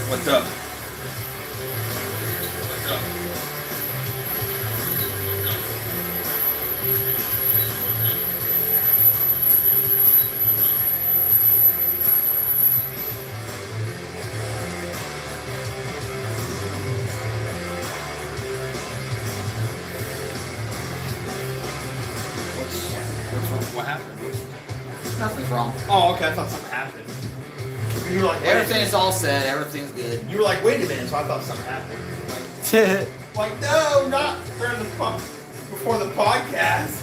What's up? What happened? Nothing's wrong. Oh, okay. I thought something happened. You were like, Everything's all set. Everything's good. You were like, wait a minute. So I thought something happened. Like no, not during the before the podcast.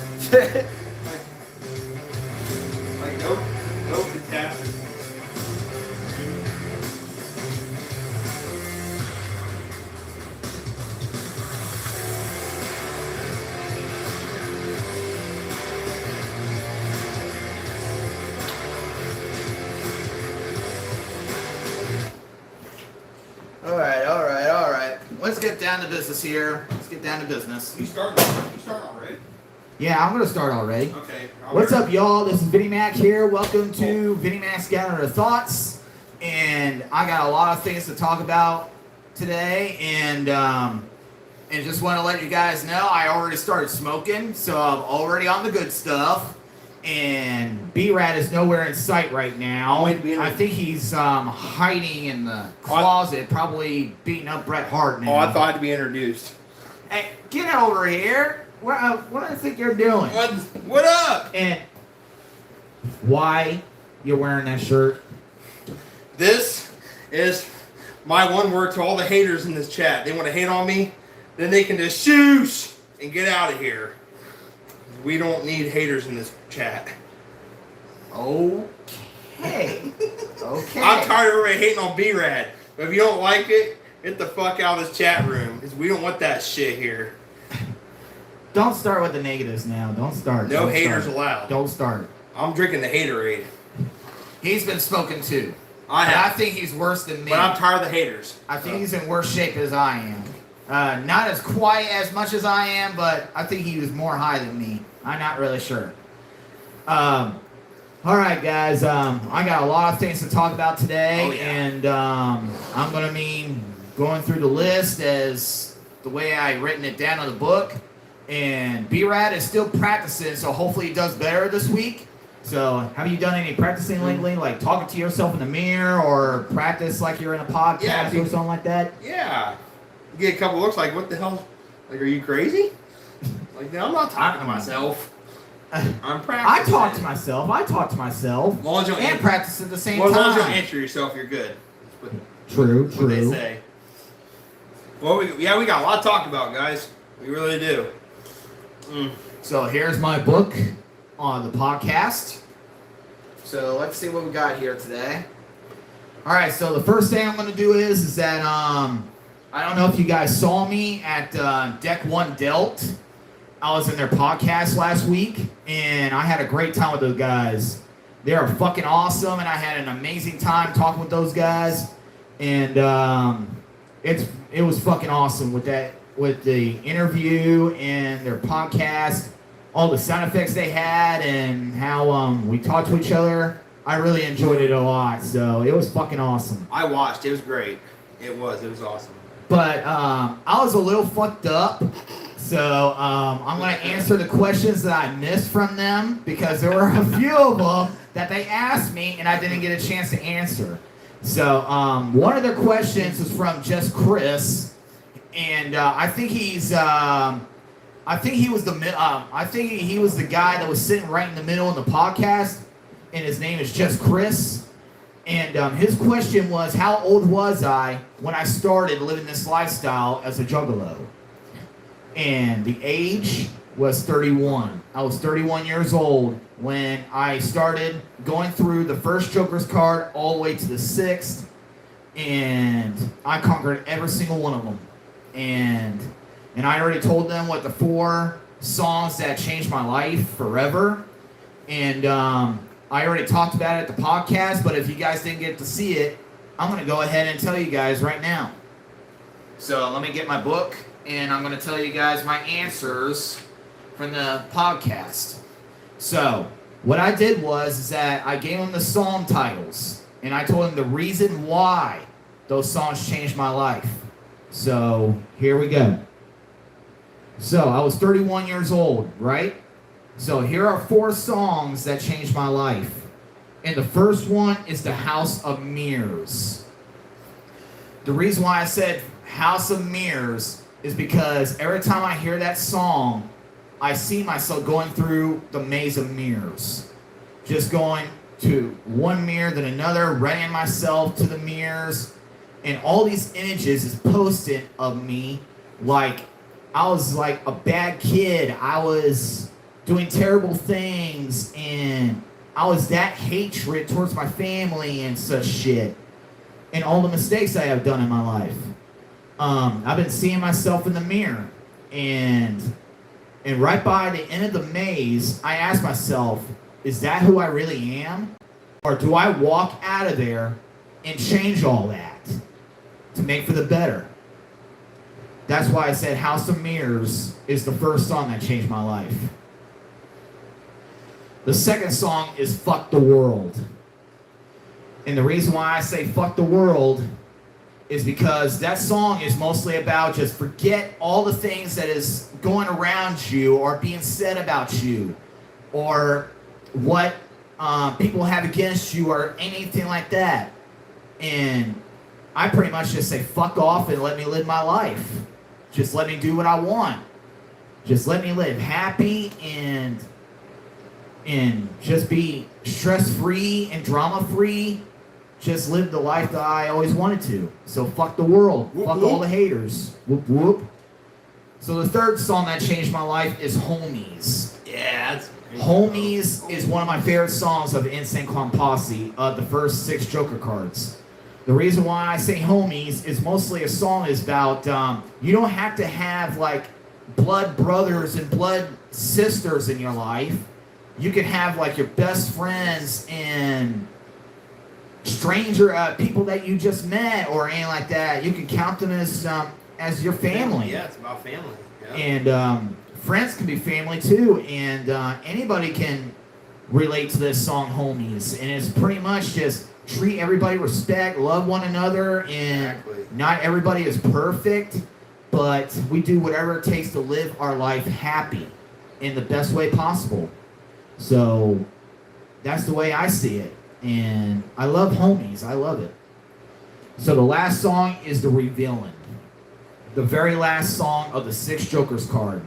like no catastrophe. All right. Let's get down to business here. You start already? Yeah, I'm going to start already. Okay. What's up, y'all? This is Vinny Mac here. Welcome to Vinny Mac's Gathering of Thoughts. And I got a lot of things to talk about today. And just want to let you guys know I already started smoking. So I'm already on the good stuff. And B-Rat is nowhere in sight right now. I think he's hiding in the closet, probably beating up Bret Hart now. Oh, I thought I had to be introduced. Hey, get over here. What do you think you're doing? What up? And why you're wearing that shirt? This is my one word to all the haters in this chat. They want to hate on me, then they can just shoosh and get out of here. We don't need haters in this chat. Okay. I'm tired of everybody hating on B-Rad. But if you don't like it, get the fuck out of this chat room. Because we don't want that shit here. Don't start with the negatives now. Don't start. No haters allowed. Don't start. I'm drinking the haterade. He's been spoken to. I think he's worse than me. But I'm tired of the haters. I think he's in worse shape as I am. Not as quiet as much as I am, but I think he was more high than me. I'm not really sure. All right, guys. I got a lot of things to talk about today, and I'm going to be going through the list as the way I written it down in the book. And B-Rad is still practicing, so hopefully he does better this week. So, have you done any practicing lately, like talking to yourself in the mirror, or practice like you're in a podcast or something like that? Yeah. You get a couple looks like, what the hell? Like, are you crazy? Like, no, I'm not talking to myself. I'm practicing. I talk to myself. As long as you don't and practice at the same time. As long as you don't time. answer yourself, you're good. True. What they say. Well, we got a lot to talk about, guys. We really do. So here's my book on the podcast. So let's see what we got here today. All right, so the first thing I'm going to do is that I don't know if you guys saw me at Deck One Dealt. I was in their podcast last week, and I had a great time with those guys. They are fucking awesome, and I had an amazing time talking with those guys. And it was fucking awesome with the interview and their podcast, all the sound effects they had, and how we talked to each other. I really enjoyed it a lot, so it was fucking awesome. I watched. It was great. It was awesome. But I was a little fucked up, so I'm going to answer the questions that I missed from them, because there were a few of them that they asked me and I didn't get a chance to answer. So one of their questions was from just Chris, and I think he was the guy that was sitting right in the middle of the podcast, and his name is just Chris. And his question was, how old was I when I started living this lifestyle as a juggalo? And the age was 31. I was 31 years old when I started going through the first Joker's card all the way to the 6th. And I conquered every single one of them. And I already told them what the 4 songs that changed my life forever. And I already talked about it at the podcast, but if you guys didn't get to see it, I'm going to go ahead and tell you guys right now. So let me get my book, and I'm going to tell you guys my answers from the podcast. So what I did was that I gave them the song titles, and I told them the reason why those songs changed my life. So here we go. So I was 31 years old, right? So here are 4 songs that changed my life. And the first one is The House of Mirrors. The reason why I said House of Mirrors is because every time I hear that song, I see myself going through the maze of mirrors. Just going to one mirror, then another, running myself to the mirrors. And all these images is posted of me like I was like a bad kid. I was doing terrible things, and I was that hatred towards my family and such shit. And all the mistakes I have done in my life. I've been seeing myself in the mirror. And right by the end of the maze, I asked myself, is that who I really am? Or do I walk out of there and change all that to make for the better? That's why I said House of Mirrors is the first song that changed my life. The second song is Fuck the World. And the reason why I say Fuck the World is because that song is mostly about just forget all the things that is going around you or being said about you or what people have against you or anything like that. And I pretty much just say fuck off and let me live my life. Just let me do what I want. Just let me live happy and just be stress-free and drama-free. Just live the life that I always wanted to. So fuck the world. Whoop, fuck whoop. all the haters. Whoop, whoop. So the third song that changed my life is Homies. Yeah, that's great. Homies is one of my favorite songs of Insane Clown Posse, the first 6 Joker cards. The reason why I say Homies is mostly a song is about, you don't have to have like blood brothers and blood sisters in your life. You can have like your best friends and stranger people that you just met or anything like that. You can count them as your family. Yeah, it's about family. Yeah. And friends can be family too. And anybody can relate to this song, Homies. And it's pretty much just treat everybody with respect, love one another, and Exactly. not everybody is perfect, but we do whatever it takes to live our life happy in the best way possible. So that's the way I see it. And I love Homies. I love it. So the last song is The Revealing. The very last song of the 6 Jokers card.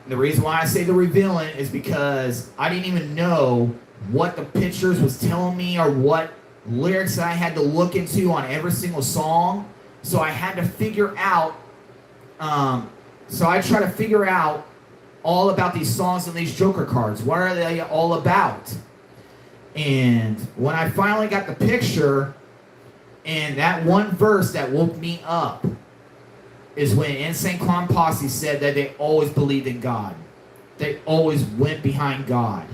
The reason why I say The Revealing is because I didn't even know what the pictures was telling me or what lyrics I had to look into on every single song. So I had to figure out, so I try to figure out all about these songs and these Joker cards. What are they all about? And when I finally got the picture, and that one verse that woke me up is when Insane Clown Posse said that they always believed in God. They always went behind God.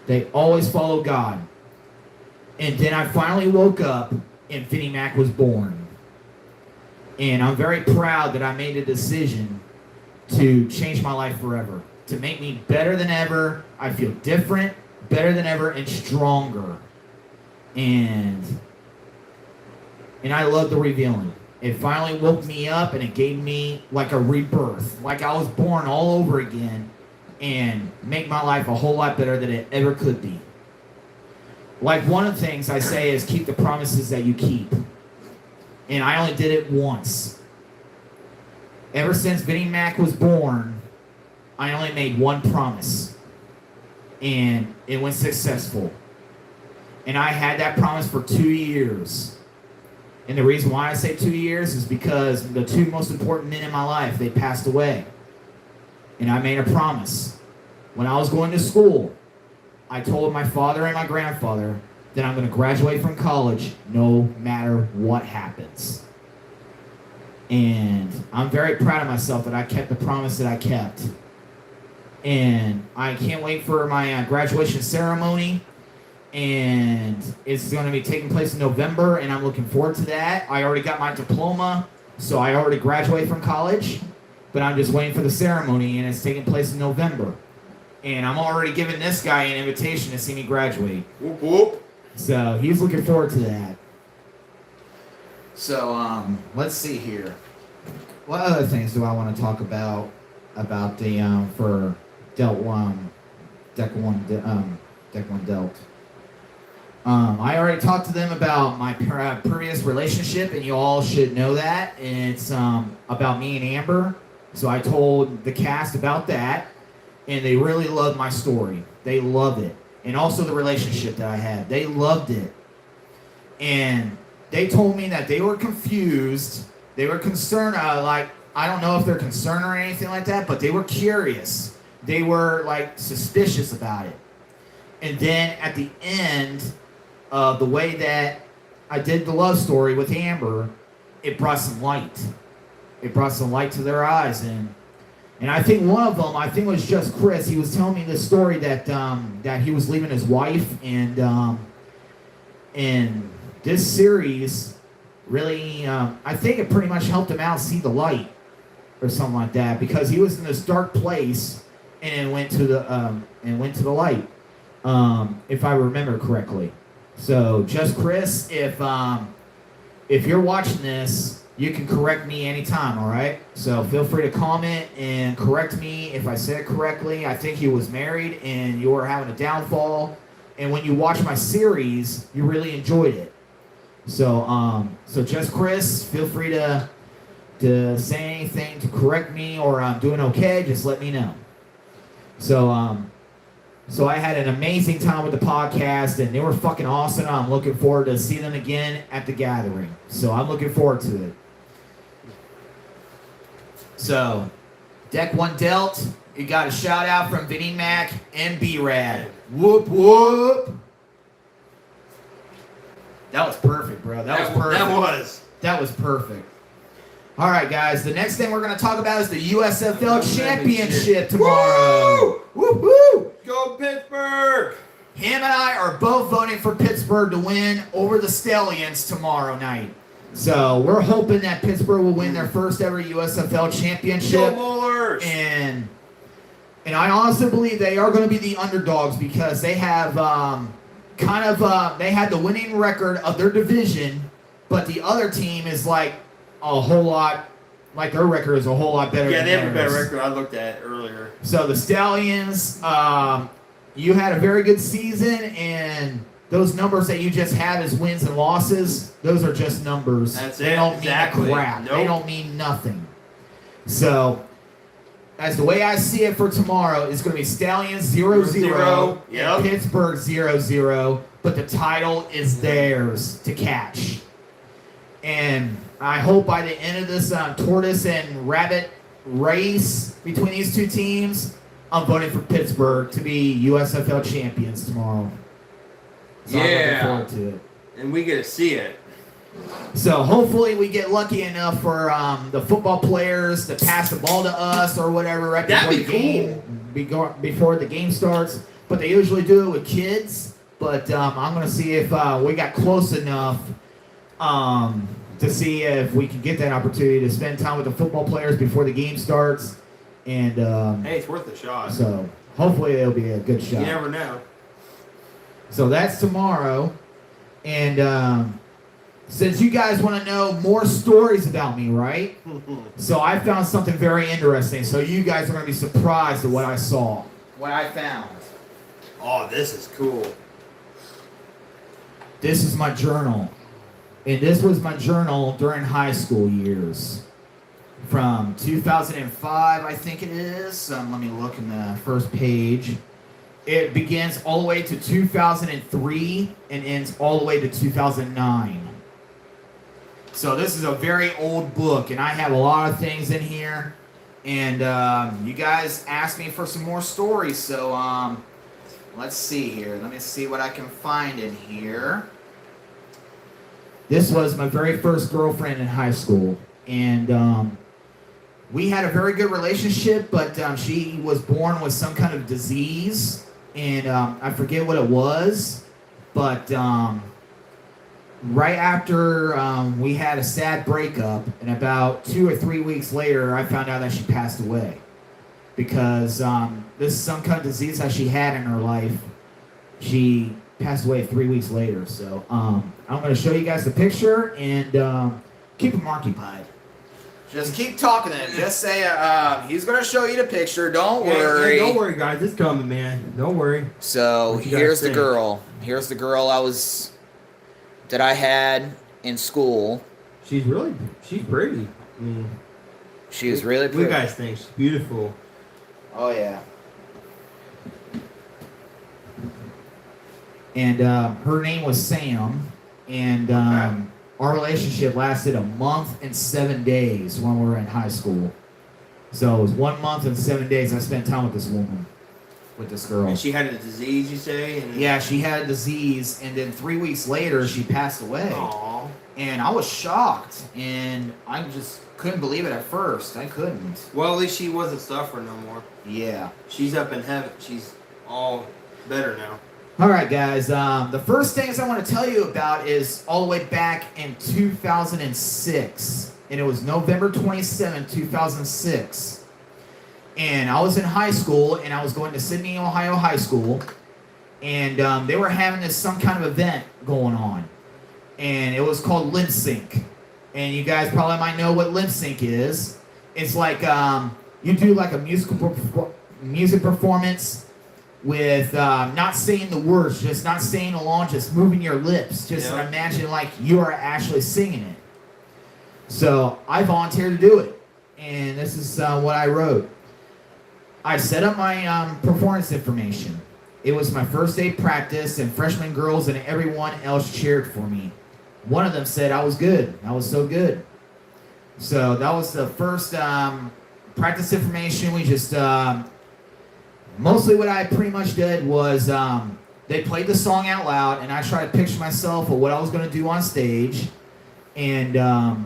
They always followed God. And then I finally woke up and Vinnie Mac was born. And I'm very proud that I made a decision to change my life forever. To make me better than ever. I feel different, better than ever, and stronger. And I love The Revealing. It finally woke me up and it gave me like a rebirth. Like I was born all over again and make my life a whole lot better than it ever could be. Like one of the things I say is keep the promises that you keep. And I only did it once. Ever since Vinnie Mac was born, I only made one promise. And it went successful. And I had that promise for 2 years. And the reason why I say 2 years is because the 2 most important men in my life, they passed away. And I made a promise. When I was going to school, I told my father and my grandfather that I'm going to graduate from college no matter what happens. And I'm very proud of myself that I kept the promise that I kept. And I can't wait for my graduation ceremony. And it's going to be taking place in November, and I'm looking forward to that. I already got my diploma, so I already graduated from college, but I'm just waiting for the ceremony, and it's taking place in November. And I'm already giving this guy an invitation to see me graduate. Whoop, whoop. So he's looking forward to that. So let's see here. What other things do I want to talk about the for deck one dealt? I already talked to them about my previous relationship, and you all should know that. And it's about me and Amber. So I told the cast about that, and they really loved my story. They loved it, and also the relationship that I had. They loved it, and they told me that they were confused. They were concerned. I don't know if they're concerned or anything like that, but they were curious. They were suspicious about it. And then at the end of the way that I did the love story with Amber, it brought some light. It brought some light to their eyes, and I think one of them, it was just Chris. He was telling me this story that he was leaving his wife, and this series really, I think it pretty much helped him out see the light or something like that, because he was in this dark place and went to the light, if I remember correctly. So just Chris, if you're watching this, you can correct me anytime, all right? So feel free to comment and correct me if I said it correctly. I think he was married and you were having a downfall, and when you watch my series, you really enjoyed it. So just Chris, feel free to say anything to correct me, or I'm doing okay, just let me know. So I had an amazing time with the podcast, and they were fucking awesome. I'm looking forward to see them again at the gathering. So I'm looking forward to it. So, deck one dealt. You got a shout out from Vinny Mac and B-Rad. Whoop whoop. That was perfect, bro. That was perfect. That was perfect. All right, guys. The next thing we're going to talk about is the USFL Championship tomorrow. Woo! Woo! Go Pittsburgh! Him and I are both voting for Pittsburgh to win over the Stallions tomorrow night. So we're hoping that Pittsburgh will win their first ever USFL Championship. Go Maulers! And I honestly believe they are going to be the underdogs, because they have they had the winning record of their division, but the other team is a whole lot, their record is a whole lot better. Yeah, they have a better record. I looked at earlier. So the Stallions, you had a very good season, and those numbers that you just have as wins and losses, those are just numbers. That's they it. don't Exactly. mean crap. Nope. They don't mean nothing. So, as the way I see it for tomorrow, it's going to be Stallions 0-0, Yep. and Pittsburgh 0-0, but the title is theirs to catch. And I hope by the end of this tortoise and rabbit race between these two teams, I'm voting for Pittsburgh to be USFL champions tomorrow. So I'm looking forward to it. And we get to see it. So hopefully we get lucky enough for the football players to pass the ball to us or whatever right before the game starts. But they usually do it with kids. But I'm going to see if we got close enough to see if we can get that opportunity to spend time with the football players before the game starts. And hey, it's worth a shot. So hopefully it'll be a good shot. You never know. So that's tomorrow. And since you guys want to know more stories about me, right? So I found something very interesting. So you guys are going to be surprised at what I saw. What I found. Oh, this is cool. This is my journal. And this was my journal during high school years. From 2005, I think it is. Let me look in the first page. It begins all the way to 2003 and ends all the way to 2009. So this is a very old book, and I have a lot of things in here. And you guys asked me for some more stories, so let's see here. Let me see what I can find in here. This was my very first girlfriend in high school, and we had a very good relationship, but she was born with some kind of disease, and I forget what it was, but right after we had a sad breakup, and about 2 or 3 weeks later, I found out that she passed away, because this is some kind of disease that she had in her life. She passed away 3 weeks later, so I'm going to show you guys the picture, and Keep him occupied. Just keep talking to him. Just say, he's going to show you the picture. Don't worry. Don't worry, guys. It's coming, man. Don't worry. So, What you guys here's the think? girl. Here's the girl that I had in school. She's pretty. I mean, She is really what do you pretty. guys think? She's beautiful. Oh, yeah. And her name was Sam. And our relationship lasted a month and 7 days when we were in high school. So it was 1 month and 7 days I spent time with this woman, with this girl. And she had a disease, you say? And Yeah, she had a disease, and then 3 weeks later, she passed away. Aw. And I was shocked, and I just couldn't believe it at first. I couldn't. Well, at least she wasn't suffering no more. Yeah. She's up in heaven. She's all better now. All right, guys. The first things I want to tell you about is all the way back in 2006. And it was November 27, 2006. And I was in high school, and I was going to Sydney, Ohio High School. And they were having some kind of event going on. And it was called Lip Sync. And you guys probably might know what lip sync is. It's like you do like a music performance with not saying the words, just not saying along, just moving your lips. Just Yeah. imagine like you are actually singing it. So I volunteered to do it. And this is what I wrote. I set up my performance information. It was my first day practice, and freshman girls and everyone else cheered for me. One of them said I was good. I was so good. So that was the first practice information. We just mostly what I pretty much did was they played the song out loud, and I tried to picture myself of what I was going to do on stage, and I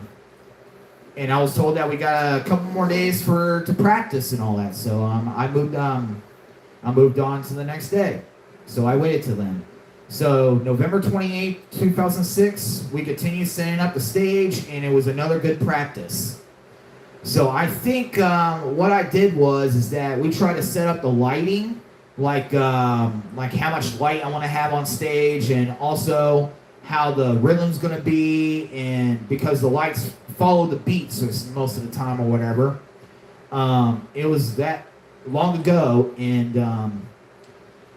was told that we got a couple more days to practice and all that. So I moved on to the next day. So I waited till then. So November 28, 2006, we continued setting up the stage, and it was another good practice. So I think what I did is that we tried to set up the lighting, like how much light I want to have on stage, and also how the rhythm's going to be, and because the lights follow the beats most of the time or whatever. It was that long ago, and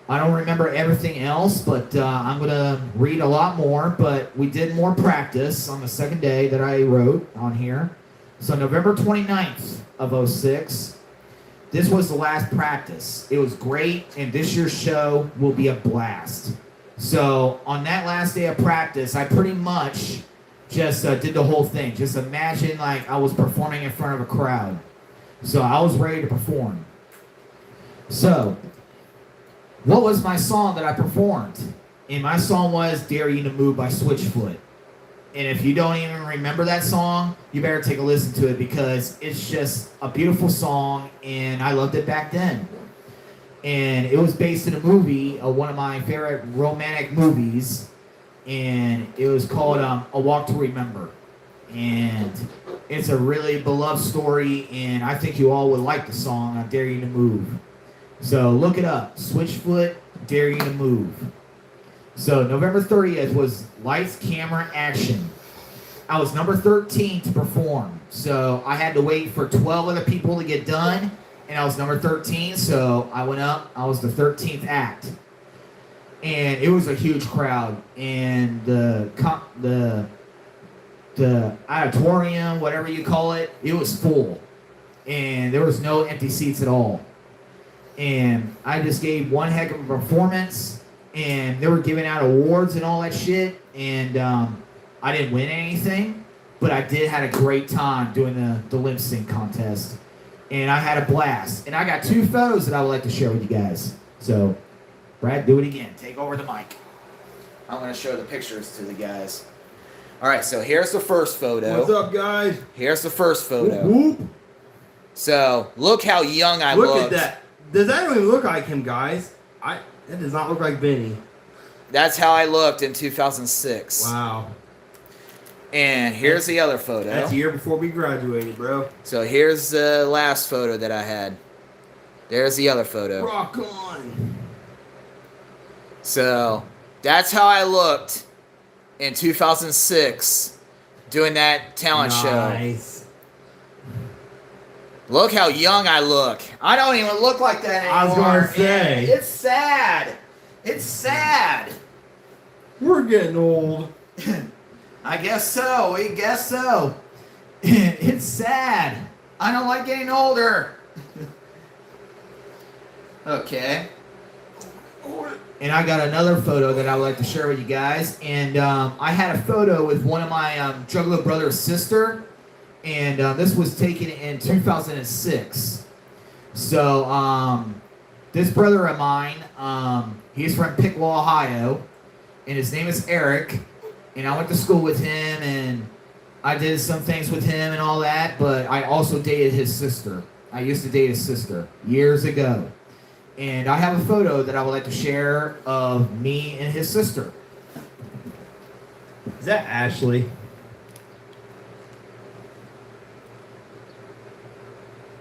I don't remember everything else, but I'm going to read a lot more. But we did more practice on the second day that I wrote on here. So November 29th of 06, this was the last practice. It was great, and this year's show will be a blast. So on that last day of practice, I pretty much just did the whole thing. Just imagine like I was performing in front of a crowd. So I was ready to perform. So what was my song that I performed? And my song was Dare You to Move by Switchfoot. And if you don't even remember that song, you better take a listen to it, because it's just a beautiful song, and I loved it back then. And it was based in a movie, one of my favorite romantic movies, and it was called A Walk to Remember. And it's a really beloved story, and I think you all would like the song, I Dare You to Move. So look it up, Switchfoot, Dare You to Move. So November 30th was lights, camera, action. I was number 13 to perform. So I had to wait for 12 other people to get done, and I was number 13, so I went up. I was the 13th act. And it was a huge crowd, and the auditorium, whatever you call it, it was full. And there was no empty seats at all. And I just gave one heck of a performance, and they were giving out awards and all that shit, and I didn't win anything, but I did had a great time doing the lip sync contest, and I had a blast. And I got 2 photos that I would like to share with you guys. So, Brad, do it again. Take over the mic. I'm going to show the pictures to the guys. All right, so here's the first photo. What's up, guys? Here's the first photo. Whoop, whoop. So, look how young I looked. Look at that. Does that even look like him, guys? That does not look like Vinny. That's how I looked in 2006. Wow. And here's the other photo. That's a year before we graduated, bro. So here's the last photo that I had. There's the other photo. Rock on. So that's how I looked in 2006 doing that talent show. Nice. Look how young I look. I don't even look like that anymore. I was gonna say. It's sad. It's sad. We're getting old. I guess so. We guess so. It's sad. I don't like getting older. Okay. And I got another photo that I would like to share with you guys. And I had a photo with one of my Juggalo brother's sister. And this was taken in 2006. So this brother of mine, he's from Piqua, Ohio. And his name is Eric. And I went to school with him. And I did some things with him and all that. But I also dated his sister. I used to date his sister years ago. And I have a photo that I would like to share of me and his sister. Is that Ashley?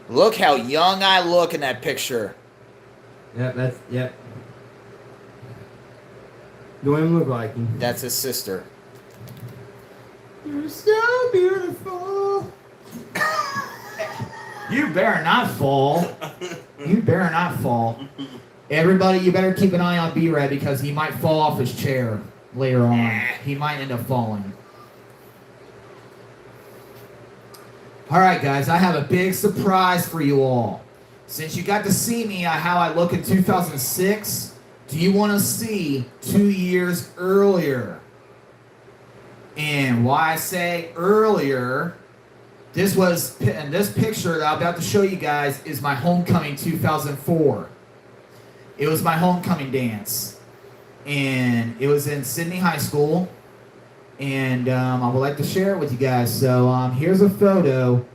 Look how young I look in that picture. Yep, that's yep. Don't even look like him. That's his sister. You're so beautiful. You better not fall. You better not fall. Everybody, you better keep an eye on B-Red because he might fall off his chair later on. He might end up falling. All right, guys, I have a big surprise for you all. Since you got to see me how I look in 2006, do you want to see 2 years earlier? And why I say earlier, this picture that I'm about to show you guys is my homecoming 2004. It was my homecoming dance. And it was in Sydney High School. And I would like to share it with you guys. So here's a photo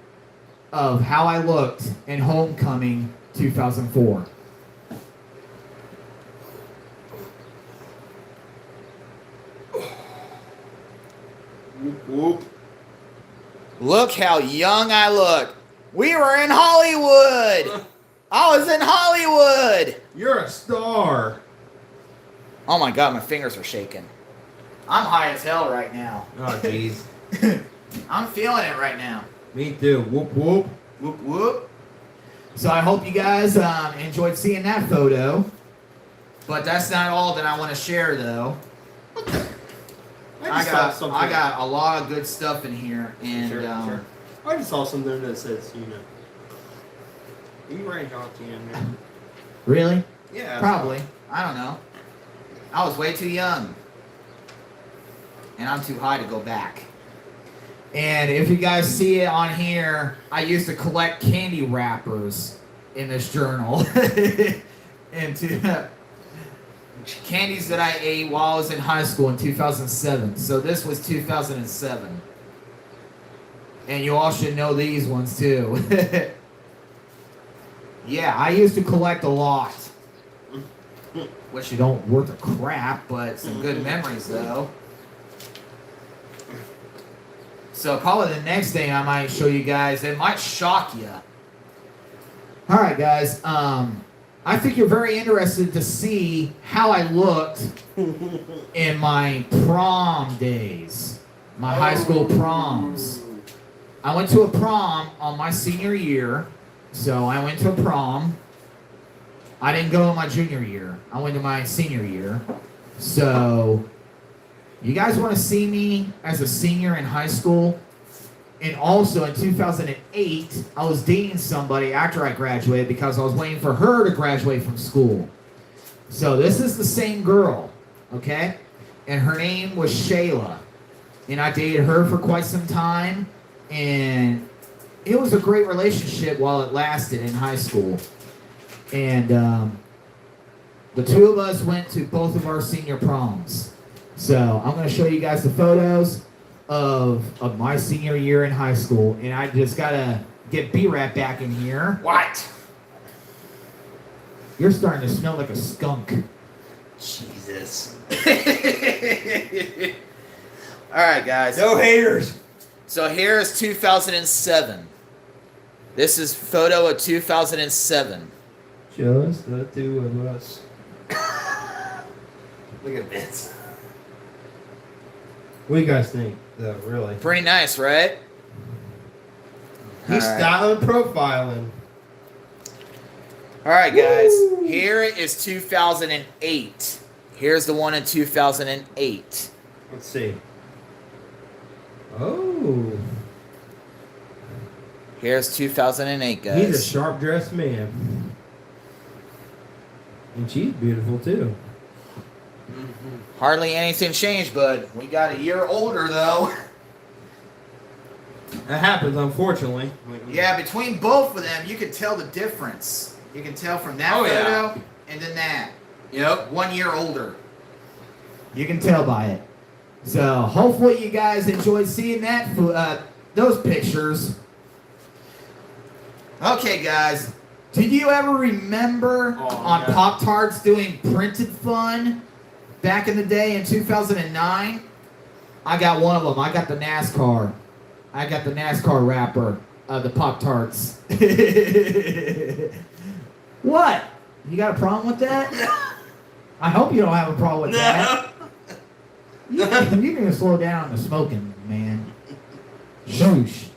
of how I looked in homecoming 2004. Whoop, whoop. Look how young I look. We were in Hollywood. I was in Hollywood. You're a star. Oh my God, my fingers are shaking. I'm high as hell right now. Oh jeez. I'm feeling it right now. Me too. Whoop whoop. Whoop whoop. So I hope you guys enjoyed seeing that photo. But that's not all that I want to share though. I got a lot of good stuff in here, and Sure. I just saw something that says, you ran John Cena in there. Really? Yeah. Probably. I don't know. I was way too young, and I'm too high to go back. And if you guys see it on here, I used to collect candy wrappers in this journal, and candies that I ate while I was in high school in 2007. So this was 2007. And you all should know these ones too. Yeah, I used to collect a lot. Which you don't worth a crap, but some good memories though. So probably the next thing I might show you guys, it might shock you. Alright guys, I think you're very interested to see how I looked in my prom days, my high school proms. I went to a prom on my senior year, so I went to a prom. I didn't go in my junior year. I went to my senior year. So, you guys want to see me as a senior in high school? And also in 2008, I was dating somebody after I graduated because I was waiting for her to graduate from school. So this is the same girl, okay? And her name was Shayla. And I dated her for quite some time. And it was a great relationship while it lasted in high school. And the two of us went to both of our senior proms. So I'm going to show you guys the photos of my senior year in high school, and I just gotta get B-Rat back in here. What? You're starting to smell like a skunk. Jesus. Alright guys. No haters. So here's 2007. This is photo of 2007. Just the two of us. Look at this. What do you guys think, though, really? Pretty nice, right? He's All right. styling, profiling. All right, guys. Woo! Here is 2008. Here's the one in 2008. Let's see. Oh. Here's 2008, guys. He's a sharp-dressed man. And she's beautiful, too. Hardly anything changed, bud. We got a year older, though. That happens, unfortunately. Yeah, between both of them, you can tell the difference. You can tell from that Oh, photo yeah. and then that. Yep. 1 year older. You can tell by it. So hopefully you guys enjoyed seeing that. Those pictures. Okay, guys. Did you ever remember on yeah. Pop-Tarts doing printed fun back in the day in 2009? I got one of them. I got the NASCAR. I got the NASCAR wrapper of the Pop-Tarts. What? You got a problem with that? I hope you don't have a problem with that. You need to slow down on the smoking, man. Shoosh.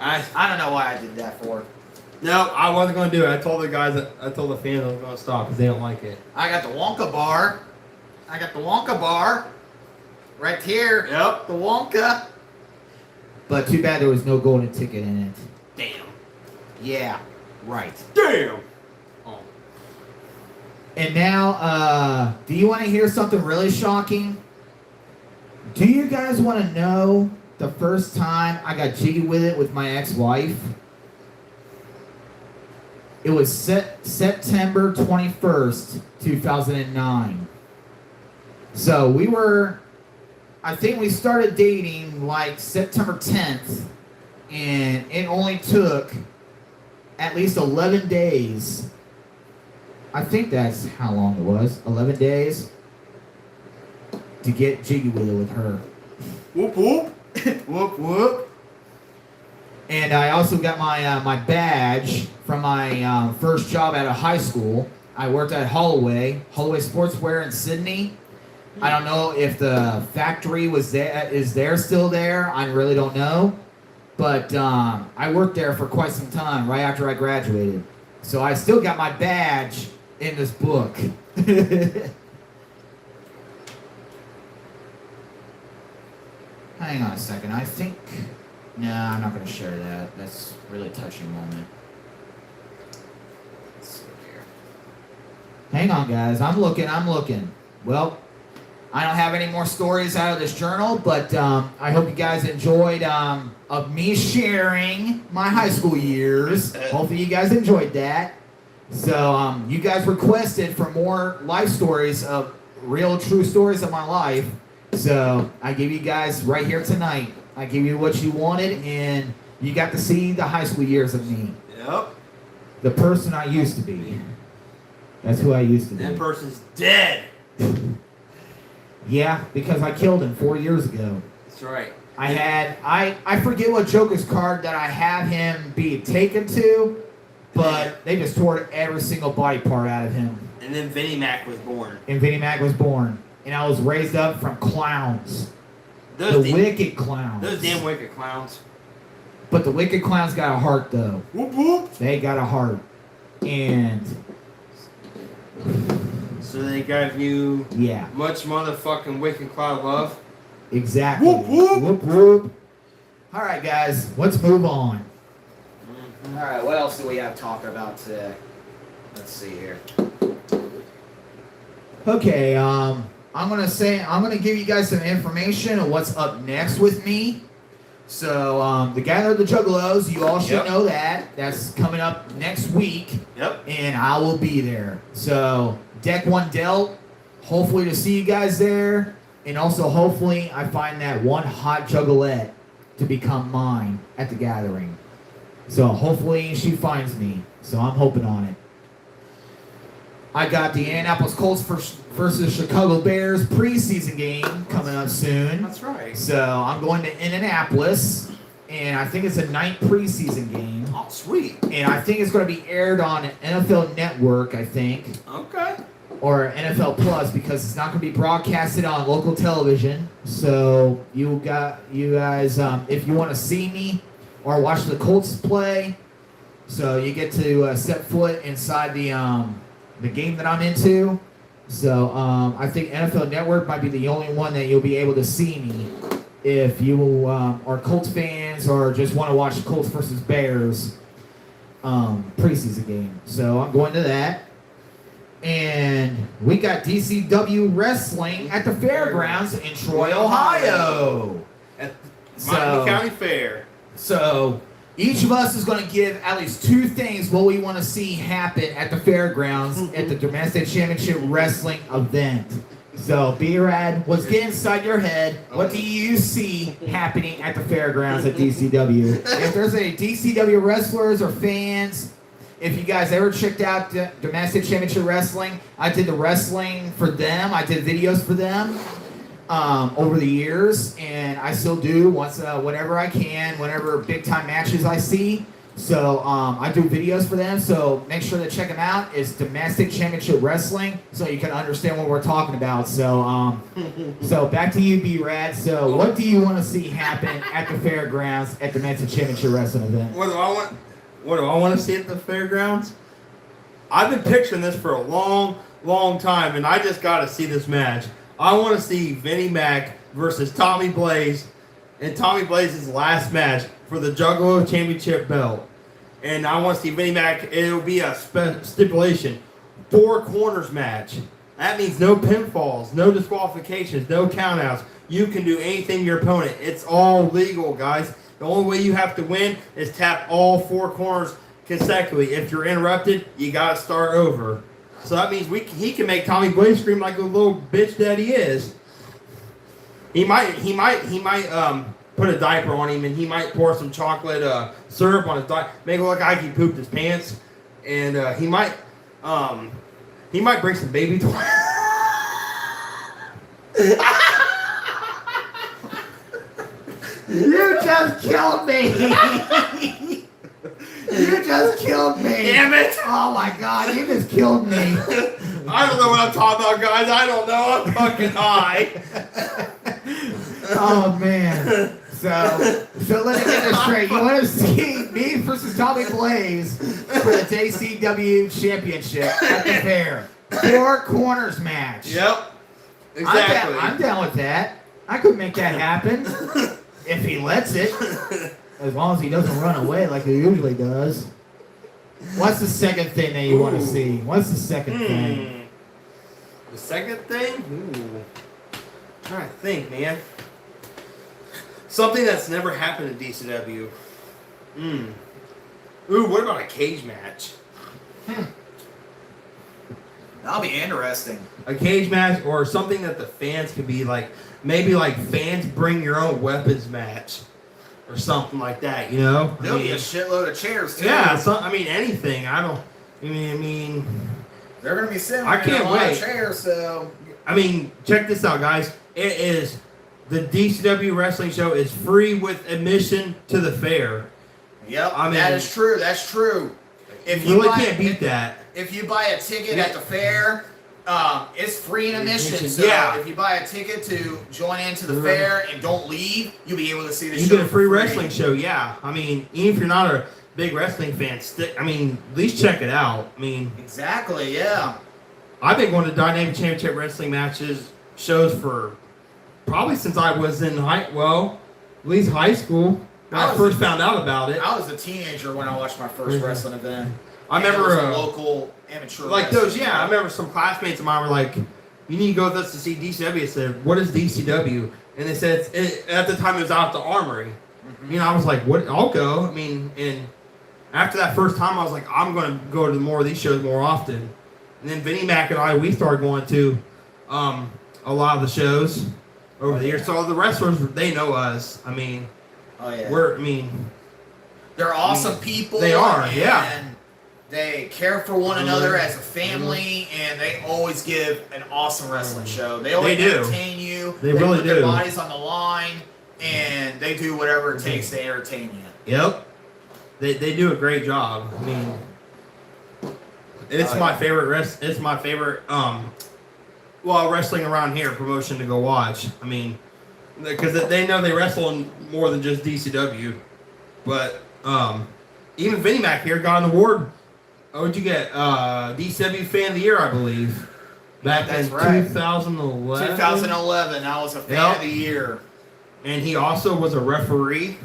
I don't know why I did that for. No, I wasn't going to do it. I told the guys, I told the fans I was going to stop because they don't like it. I got the Wonka bar. Right here. Yep. The Wonka. But too bad there was no golden ticket in it. Damn. Yeah. Right. Damn. Oh. And now, do you want to hear something really shocking? Do you guys want to know the first time I got jiggy with it with my ex-wife? It was September 21st, 2009. So I think we started dating like September 10th, and it only took at least 11 days. I think that's how long it was. 11 days to get jiggy with it with her. Whoop whoop. Whoop whoop. And I also got my badge from my first job out of high school. I worked at Holloway Sportswear in Sydney. I don't know if the factory is there still there. I really don't know. But I worked there for quite some time right after I graduated. So I still got my badge in this book. Hang on a second. I think... Nah, I'm not going to share that. That's a really touching moment. Let's see here. Hang on, guys. I'm looking. Well, I don't have any more stories out of this journal, but I hope you guys enjoyed of me sharing my high school years. Hopefully you guys enjoyed that. So you guys requested for more life stories of real, true stories of my life. So I give you guys right here tonight. I give you what you wanted, and you got to see the high school years of me. Yep. The person I used to be. That's who I used to be. That person's dead. Yeah, because I killed him 4 years ago. That's right. I forget what Joker's card that I have him be taken to, but they just tore every single body part out of him. And then Vinny Mac was born. And Vinnie Mac was born. And I was raised up from clowns. Those The wicked clowns. Those damn wicked clowns. But the wicked clowns got a heart, though. Whoop whoop. They got a heart. And, So they gave you yeah, much motherfucking wicked clown love. exactly. Whoop, whoop. Whoop, whoop. All right, guys, let's move on. Mm-hmm. All right, what else do we have to talk about today? Let's see here. Okay, I'm gonna give you guys some information on what's up next with me. So, the Gathering of the Juggalos, you all should Yep. know that. That's coming up next week, Yep. and I will be there. So, deck one dealt. Hopefully to see you guys there, and also hopefully I find that one hot juggalette to become mine at the Gathering. So hopefully she finds me. So I'm hoping on it. I got the Indianapolis Colts versus Chicago Bears preseason game coming up soon. That's right. So I'm going to Indianapolis, and I think it's a night preseason game. Oh, sweet. And I think it's going to be aired on NFL Network, I think. Okay. or NFL Plus, because it's not going to be broadcasted on local television. So you guys, if you want to see me or watch the Colts play, so you get to set foot inside the game that I'm into. So I think NFL Network might be the only one that you'll be able to see me if you are Colts fans or just want to watch Colts versus Bears preseason game. So I'm going to that. And we got DCW Wrestling at the fairgrounds in Troy, Ohio. At Miami County Fair. So each of us is going to give at least 2 things what we want to see happen at the fairgrounds at the Domestic Championship Wrestling event. So, B-Rad, what's getting inside your head? What do you see happening at the fairgrounds at DCW? If there's any DCW wrestlers or fans, if you guys ever checked out Domestic Championship Wrestling, I did the wrestling for them. I did videos for them over the years, and I still do whenever I can, whenever big-time matches I see. So I do videos for them, so make sure to check them out. It's Domestic Championship Wrestling, so you can understand what we're talking about. So so back to you, B-Rad. So what do you want to see happen at the fairgrounds at the Domestic Championship Wrestling event? What do I want to see at the fairgrounds? I've been picturing this for a long time, and I just got to see this match. I want to see Vinnie Mac versus Tommy Blaze in Tommy Blaze's last match for the Juggalo Championship belt. And I want to see Vinnie Mac. It'll be a stipulation. 4 corners match. That means no pinfalls, no disqualifications, no countouts. You can do anything to your opponent. It's all legal, guys. The only way you have to win is tap all 4 corners consecutively. If you're interrupted, you got to start over. So that means he can make Tommy Blaze scream like a little bitch that he is. He might put a diaper on him, and he might pour some chocolate syrup on his diaper, make it look like he pooped his pants, and he might bring some baby toys. You just killed me! You just killed me! Damn it! Oh my God, you just killed me! I don't know what I'm talking about, guys. I don't know. I'm fucking high. Oh man. So let me get this straight. You want to see me versus Tommy Blaze for the JCW Championship at the fair. 4 corners match. Yep. Exactly. I'm down with that. I could make that happen if he lets it. As long as he doesn't run away like he usually does. What's the second thing that you want to see? What's the second thing? The second thing? Ooh. I'm trying to think, man. Something that's never happened in DCW. Ooh, what about a cage match? That'll be interesting. A cage match, or something that the fans could be like, maybe like fans bring your own weapons match. Or something like that, you know? There'll be a shitload of chairs, too. Yeah, anything. I mean... They're going to be sitting I can't in a lot wait. of chairs, so... I mean, check this out, guys. It is... The DCW Wrestling Show is free with admission to the fair. Yep, I mean, that is true. That's true. If you really can't beat that. If you buy a ticket at the fair, it's free in admission. So yeah. if you buy a ticket to join into the fair and don't leave, you'll be able to see the show. You get a free wrestling show, yeah. I mean, even if you're not a big wrestling fan, at least check it out. I mean, exactly, yeah. I've been going to Dynamic Championship Wrestling shows for probably since I was in at least high school. When I first found out about it. I was a teenager when I watched my first wrestling event. I remember it was a local amateur. Like those, yeah. I remember some classmates of mine were like, "You need to go with us to see DCW." I said, "What is DCW?" And they said, at the time it was out at the Armory. Mm-hmm. You know, I was like, "What? I'll go." I mean, and after that first time, I was like, "I'm going to go to more of these shows more often." And then Vinnie Mac and we started going to a lot of the shows over the years. So the wrestlers, they know us. I mean, they're awesome people. They are, yeah. And they care for one another as a family, and they always give an awesome wrestling show. They always entertain you. They really put do. Their bodies on the line, and they do whatever it takes to entertain you. Yep. They do a great job. I mean, It's Oh, my yeah. favorite it's my favorite wrestling around here promotion to go watch. I mean, because they know they wrestle in more than just DCW. But even Vinny Mac here got an award. What'd you get? DCW Fan of the Year, I believe. Back That's in right. 2011. 2011, I was a fan Yep. of the year. And he also was a referee.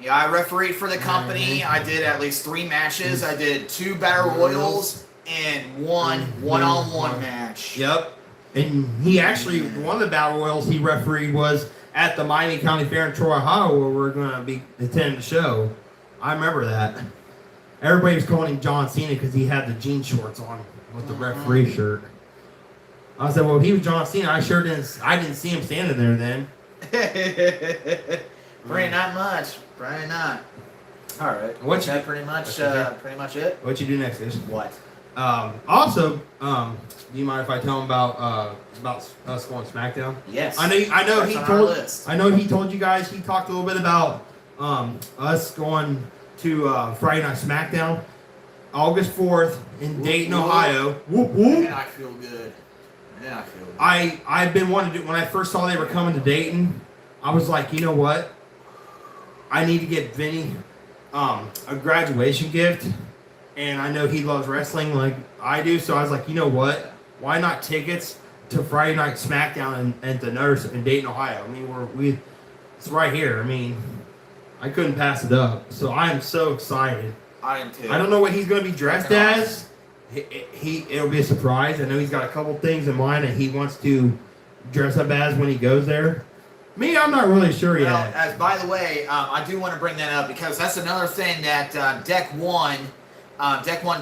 Yeah, I refereed for the company. I did at least 3 matches. I did 2 battle royals and one one-on-one match. Yep. And he actually, one of the battle royals he refereed was at the Miami County Fair in Troy, Ohio, where we're going to be attending the show. I remember that. Everybody was calling him John Cena because he had the jean shorts on with the referee shirt. I said, well, if he was John Cena, I didn't see him standing there then. Probably not much. Probably not. All right. What Is you- that pretty much it? What you do next is? What? Also, do you mind if I tell him about us going to Smackdown? Yes. I know That's he on our told. list. I know he told you guys. He talked a little bit about us going to Friday Night Smackdown, August 4th in Dayton, whoop. Ohio. Whoop whoop. Man, I feel good. Man, I feel good. I've been wanting to do. When I first saw they were coming to Dayton, I was like, you know what? I need to get Vinny a graduation gift, and I know he loves wrestling like I do. So I was like, you know what? Why not tickets to Friday Night Smackdown at the Nurse in Dayton, Ohio? I mean, it's right here. I mean, I couldn't pass it up. So I am so excited. I am too. I don't know what he's going to be dressed as. It'll be a surprise. I know he's got a couple things in mind that he wants to dress up as when he goes there. Me, I'm not really sure Well, yet. as by the way, I do want to bring that up because that's another thing that Deck One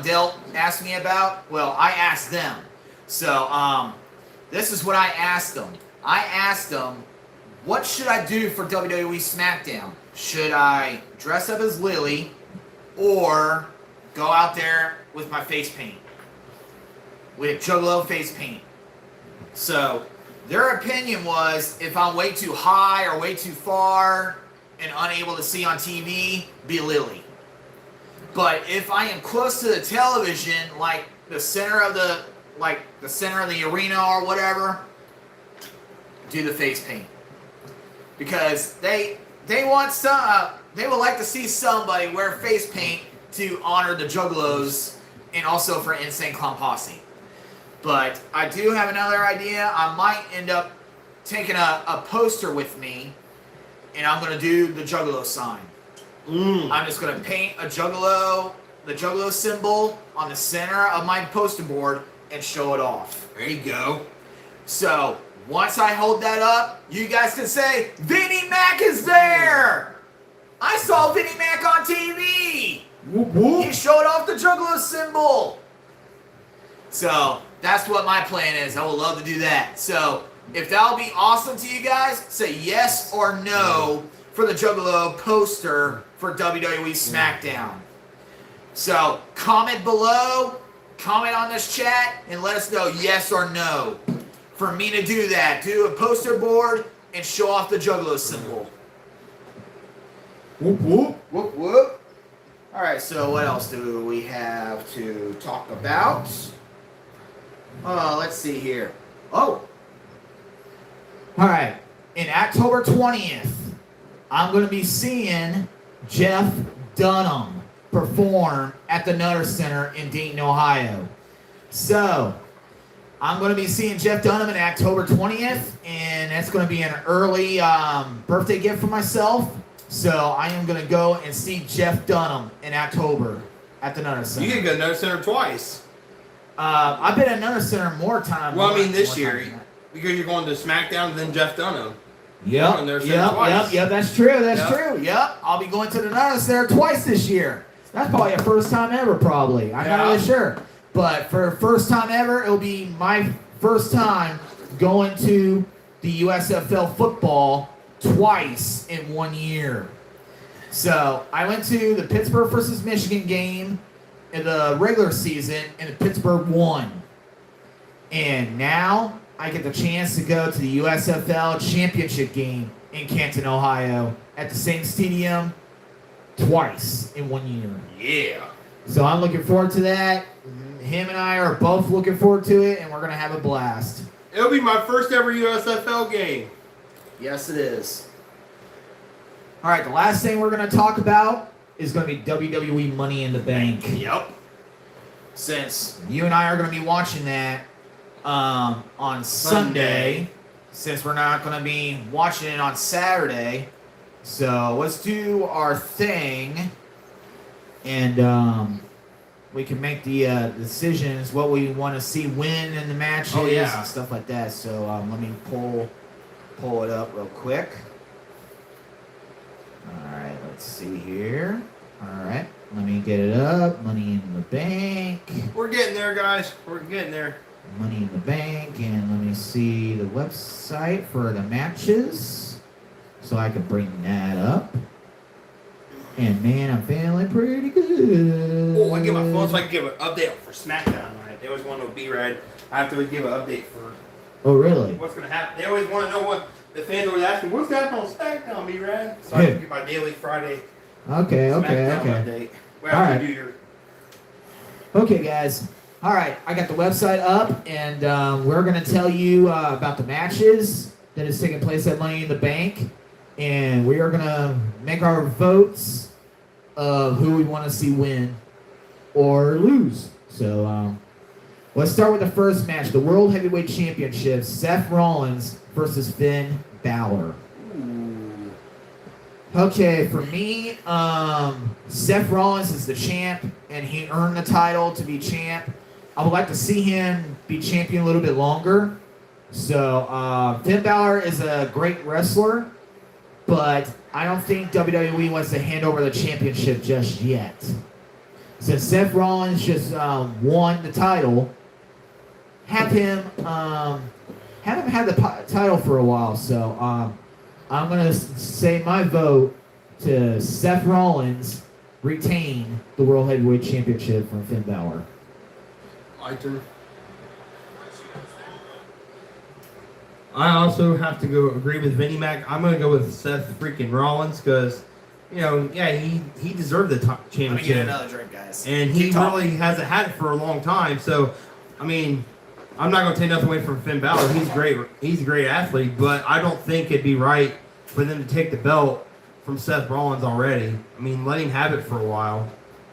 Delt asked me about. Well, I asked them. So this is what I asked them. I asked them, what should I do for WWE SmackDown? Should I dress up as Lily or go out there with my face paint? With Juggalo face paint. So their opinion was if I'm way too high or way too far and unable to see on TV, be Lily. But if I am close to the television, like the center of the arena or whatever, do the face paint. Because they want they would like to see somebody wear face paint to honor the Juggalos and also for Insane Clown Posse. But I do have another idea. I might end up taking a poster with me, and I'm going to do the Juggalo sign. I'm just going to paint the Juggalo symbol on the center of my poster board and show it off. There you go. So, once I hold that up, you guys can say, Vinnie Mac is there! I saw Vinnie Mac on TV! Whoop, whoop. He showed off the Juggalo symbol! So, that's what my plan is. I would love to do that. So, if that'll be awesome to you guys, say yes or no for the Juggalo poster for WWE SmackDown. So, comment below, comment on this chat, and let us know yes or no. For me to do that, do a poster board and show off the Juggalo symbol. Whoop, whoop. Whoop, whoop. All right, so what else do we have to talk about? Let's see here. Oh. All right. In October 20th, I'm going to be seeing Jeff Dunham perform at the Nutter Center in Dayton, Ohio. So, I'm going to be seeing Jeff Dunham on October 20th, and that's going to be an early birthday gift for myself. So, I am going to go and see Jeff Dunham in October at the Nutter Center. You can go to Nutter Center twice. I've been at Nutter Center more times. Well, I mean this year, because you're going to SmackDown and then Jeff Dunham. Yep, Nutter Center twice. yep, that's true, that's Yep. true. Yep, I'll be going to the Nutter Center twice this year. That's probably a first time ever, probably. I'm not Yeah. really sure. But for first time ever, it'll be my first time going to the USFL football twice in 1 year. So I went to the Pittsburgh versus Michigan game in the regular season, and Pittsburgh won. And now I get the chance to go to the USFL championship game in Canton, Ohio, at the same stadium twice in 1 year. Yeah. So I'm looking forward to that. him and I are both looking forward to it, and we're going to have a blast. It'll be my first ever USFL game. Yes, it is. All right, the last thing we're going to talk about is going to be WWE Money in the Bank. Yep. Since you and I are going to be watching that on Sunday, since we're not going to be watching it on Saturday, so let's do our thing, and we can make the decisions, what we want to see win in the matches and stuff like that. So let me pull it up real quick. All right, let's see here. All right, let me get it up. Money in the Bank. We're getting there, guys. We're getting there. Money in the Bank, and let me see the website for the matches, so I can bring that up. And man, I'm feeling pretty good. Oh, I get my phone so I can give an update for Smackdown. Right? They always want to be right. I have to give an update for. Oh, really? What's going to happen? They always want to know what the fans always ask me. What's happening on Smackdown, B-Rad? So I can get my daily Friday. Okay. Smackdown update. Well, All after right. you do your. Okay, guys. All right, I got the website up, and we're going to tell you about the matches that is taking place at Money in the Bank, and we are going to make our votes of who we want to see win or lose. So let's start with the first match, the World Heavyweight Championship, Seth Rollins versus Finn Balor. Okay, for me, Seth Rollins is the champ, and he earned the title to be champ. I would like to see him be champion a little bit longer. So, Finn Balor is a great wrestler, but I don't think WWE wants to hand over the championship just yet. Since Seth Rollins just won the title, have him have the title for a while. So, I'm going to say my vote to Seth Rollins retain the World Heavyweight Championship from Finn Balor. My turn. I also have to go agree with Vinnie Mac. I'm going to go with Seth freaking Rollins because, he deserved the championship. Let me get another drink, guys. And he really hasn't had it for a long time. So, I mean, I'm not going to take nothing away from Finn Balor. He's great. He's a great athlete, but I don't think it'd be right for them to take the belt from Seth Rollins already. I mean, let him have it for a while.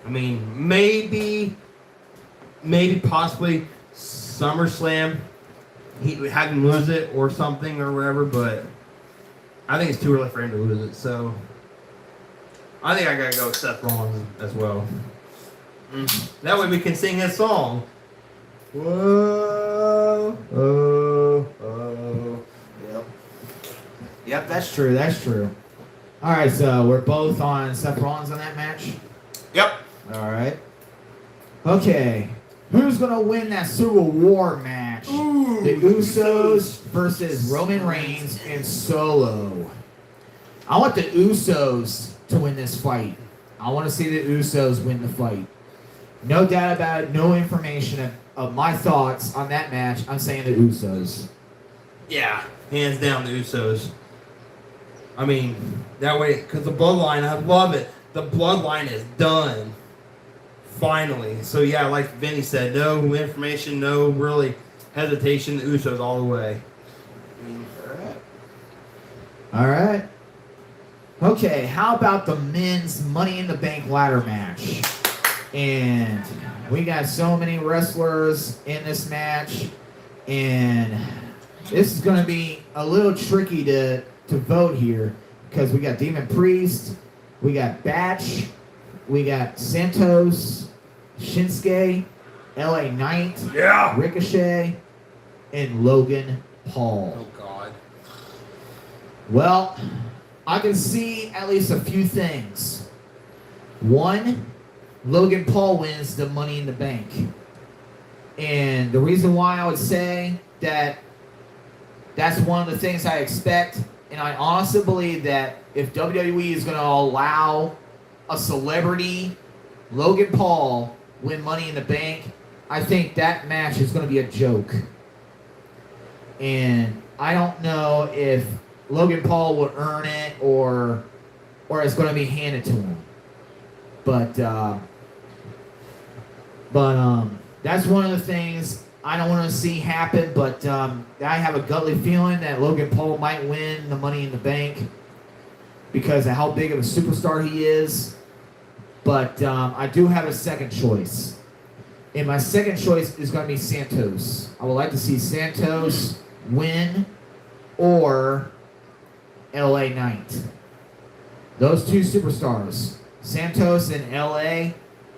I mean, maybe possibly SummerSlam, he had him lose it or something or whatever, but I think it's too early for him to lose it. So I think I got to go with Seth Rollins as well. That way we can sing his song. Whoa, oh, oh. Yep, that's true. That's true. All right, so we're both on Seth Rollins on that match. Yep. All right. Okay, who's gonna win that Civil War match? Ooh, the Usos versus Roman Reigns and Solo. I want the Usos to win this fight. I want to see the Usos win the fight. No doubt about it. No information of my thoughts on that match. I'm saying the Usos. Yeah, hands down the Usos. I mean, that way, because the bloodline, I love it. The bloodline is done. Finally. So, yeah, like Vinny said, no information, no really hesitation. The Usos all the way. All right. Okay, how about the men's Money in the Bank ladder match? And we got so many wrestlers in this match, and this is going to be a little tricky to vote here because we got Demon Priest, we got Batch, we got Santos, Shinsuke, LA Knight, Ricochet, and Logan Paul. Oh, God. Well, I can see at least a few things. One, Logan Paul wins the Money in the Bank. And the reason why I would say that that's one of the things I expect, and I honestly believe that if WWE is going to allow a celebrity, Logan Paul, win Money in the Bank, I think that match is going to be a joke. And I don't know if Logan Paul will earn it or it's going to be handed to him. But that's one of the things I don't want to see happen, but I have a gutly feeling that Logan Paul might win the Money in the Bank because of how big of a superstar he is. But I do have a second choice. And my second choice is going to be Santos. I would like to see Santos win or LA Knight. Those two superstars, Santos and LA, I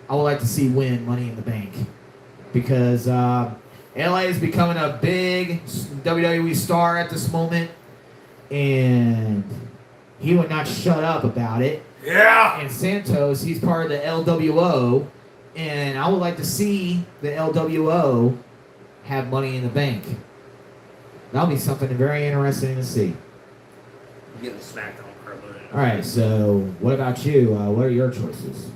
would like to see win Money in the Bank. Because LA is becoming a big WWE star at this moment. And he would not shut up about it. Yeah. And Santos, he's part of the LWO. And I would like to see the LWO have Money in the Bank. That'll be something very interesting to see. I'm getting the Smackdown crowd. All right, so what about you? What are your choices?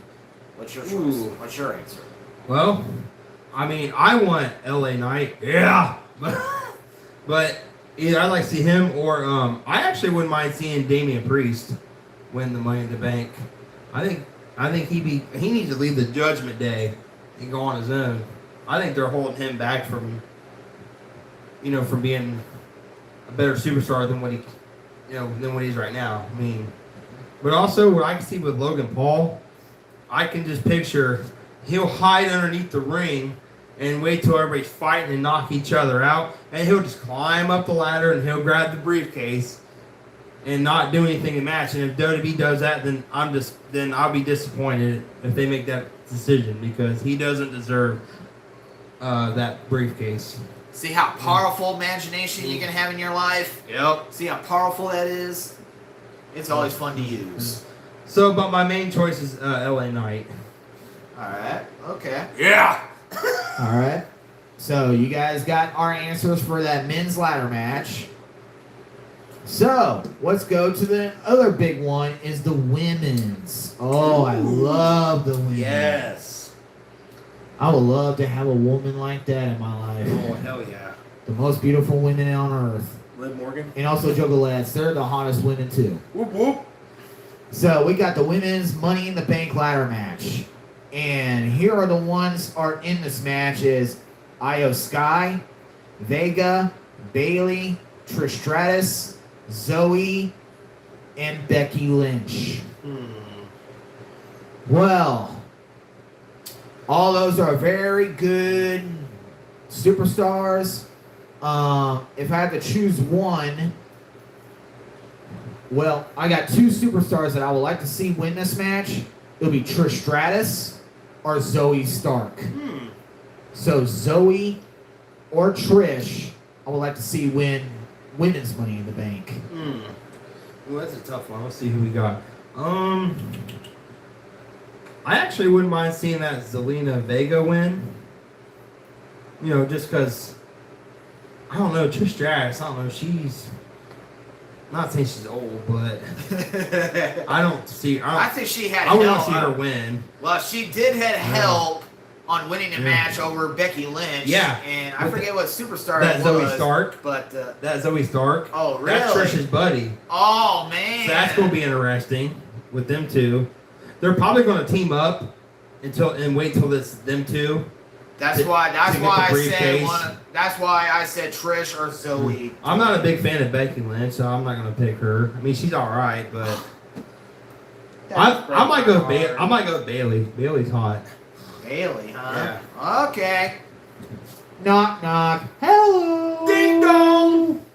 What's your choice? Ooh. What's your answer? Well, I mean, I want LA Knight. Yeah. But either I'd like to see him or I actually wouldn't mind seeing Damian Priest win the Money in the Bank. I think he needs to leave the Judgment Day and go on his own. I think they're holding him back from being a better superstar than what he is right now. I mean, but also what I can see with Logan Paul, I can just picture he'll hide underneath the ring and wait till everybody's fighting and knock each other out, and he'll just climb up the ladder and he'll grab the briefcase and not do anything in the match. And if WWE does that, then I'll be disappointed if they make that decision because he doesn't deserve that briefcase. See how powerful imagination you can have in your life? Yep. See how powerful that is? It's always fun to use. So, but my main choice is LA Knight. Alright, okay. Yeah. All right. So you guys got our answers for that men's ladder match. So let's go to the other big one is the women's. Oh, I love the women. Yes. I would love to have a woman like that in my life. Oh, hell yeah. The most beautiful women on earth. Liv Morgan. And also Juggalad's. They're the hottest women too. Whoop, whoop. So we got the women's Money in the Bank ladder match. And here are the ones are in this match is Io Sky, Vega, Bailey, Trish Stratus, Zoe, and Becky Lynch. Well, all those are very good superstars. If I had to choose one, well, I got two superstars that I would like to see win this match. It'll be Trish Stratus or Zoe Stark. So Zoe or Trish, I would like to see win women's Money in the Bank. Well, that's a tough one. Let's see who we got. I actually wouldn't mind seeing that Zelina Vega win. You know, just because, I don't know, Trish Stratus, I don't know, she's, not saying she's old, but I don't see, I think she had I want to help. see her win. Well, she did have help on winning the match over Becky Lynch. Yeah. And I forget what superstar That it Zoe was. Stark. But, That Zoe Stark. oh, really? That's Trish's buddy. Oh, man. So that's going to be interesting with them two. They're probably going to team up and wait till it's them two. That's why I said briefcase. That's why I said Trish or Zoe. I'm not a big fan of Becky Lynch, so I'm not going to pick her. I mean, she's all right, but I might go with Bailey. Bailey's hot. Bailey, huh? Okay. Knock, knock. Hello. Ding dong.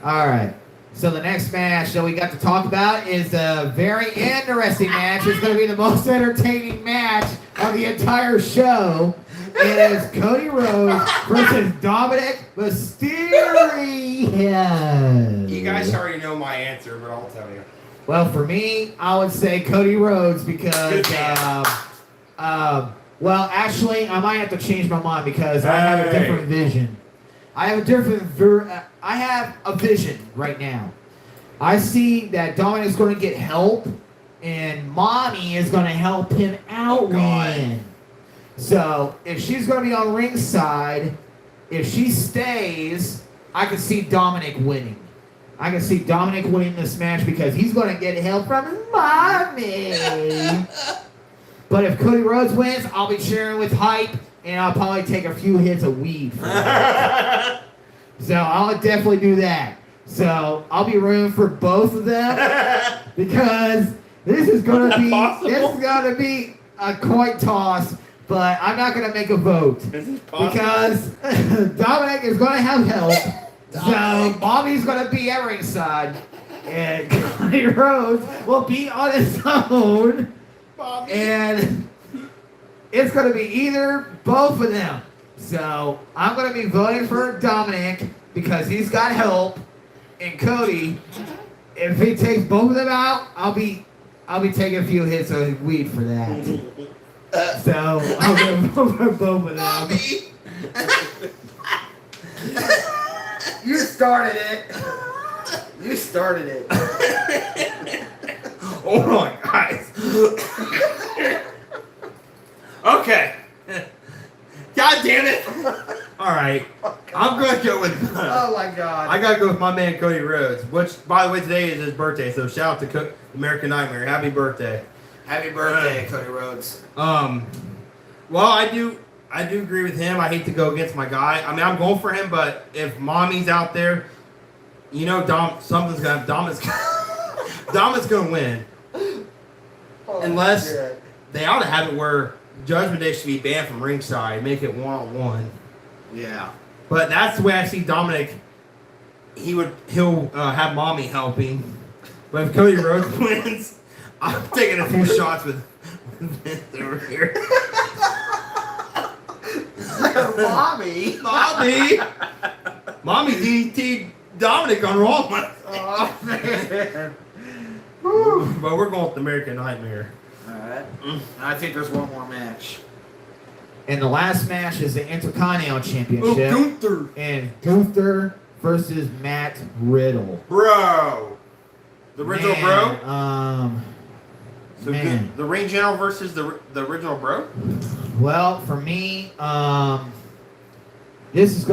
All right. So the next match that we got to talk about is a very interesting match. It's going to be the most entertaining match of the entire show. It is Cody Rhodes versus Dominic Mysterio. You guys already know my answer, but I'll tell you. Well, for me, I would say Cody Rhodes because, Good man. well, actually, I might have to change my mind because I have a different vision. I have a vision right now. I see that Dominic's going to get help, and Mommy is going to help him out win. So if she's going to be on ringside, if she stays, I can see Dominic winning. I can see Dominic winning this match because he's going to get help from Mommy. But if Cody Rhodes wins, I'll be cheering with hype, and I'll probably take a few hits of weed for that. So I'll definitely do that. So I'll be rooting for both of them because this is gonna be a coin toss. But I'm not gonna make a vote because Dominic is gonna have help. So Bobby's gonna be at ringside, and Cody Rhodes will be on his own. Bobby. And it's going to be either both of them. So I'm going to be voting for Dominic because he's got help. And Cody, if he takes both of them out, I'll be taking a few hits of weed for that. So I'm going to vote for both of them. Bobby. You started it. You started it. Hold on, guys. Okay. God damn it. All right. I'm going to go with... Oh, my God. I got to go with my man Cody Rhodes, which, by the way, today is his birthday, so shout out to American Nightmare. Happy birthday. Happy birthday, Cody Rhodes. Well, I do agree with him. I hate to go against my guy. I mean, I'm going for him, but if Mommy's out there, you know, Domin's going to win. Oh, Unless shit. they ought to have it where Judgment Day should be banned from ringside, make it one-on-one. Yeah. But that's the way I see Dominic. He'll have Mommy helping. But if Cody Rhodes wins, I'm taking a few shots with Vince over here. Mommy. Mommy DT Dominic on Raw. Oh, man. But we're going with the American Nightmare. Alright. I think there's one more match. And the last match is the Intercontinental Championship. Gunther. And Gunther versus Matt Riddle. Bro. The original Man, bro? So man. the Ring General versus the original bro? Well, for me, this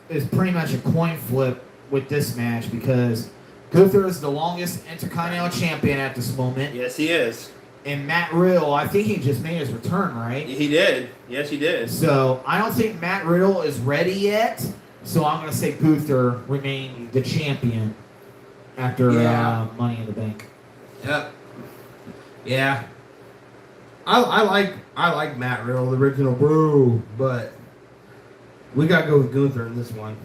is pretty much a coin flip with this match because Gunther is the longest Intercontinental Champion at this moment. Yes, he is. And Matt Riddle, I think he just made his return, right? He did. Yes, he did. So I don't think Matt Riddle is ready yet. So I'm going to say Gunther remain the champion after Money in the Bank. Yep. Yeah. I like Matt Riddle, the original bro, but we gotta go with Gunther in this one.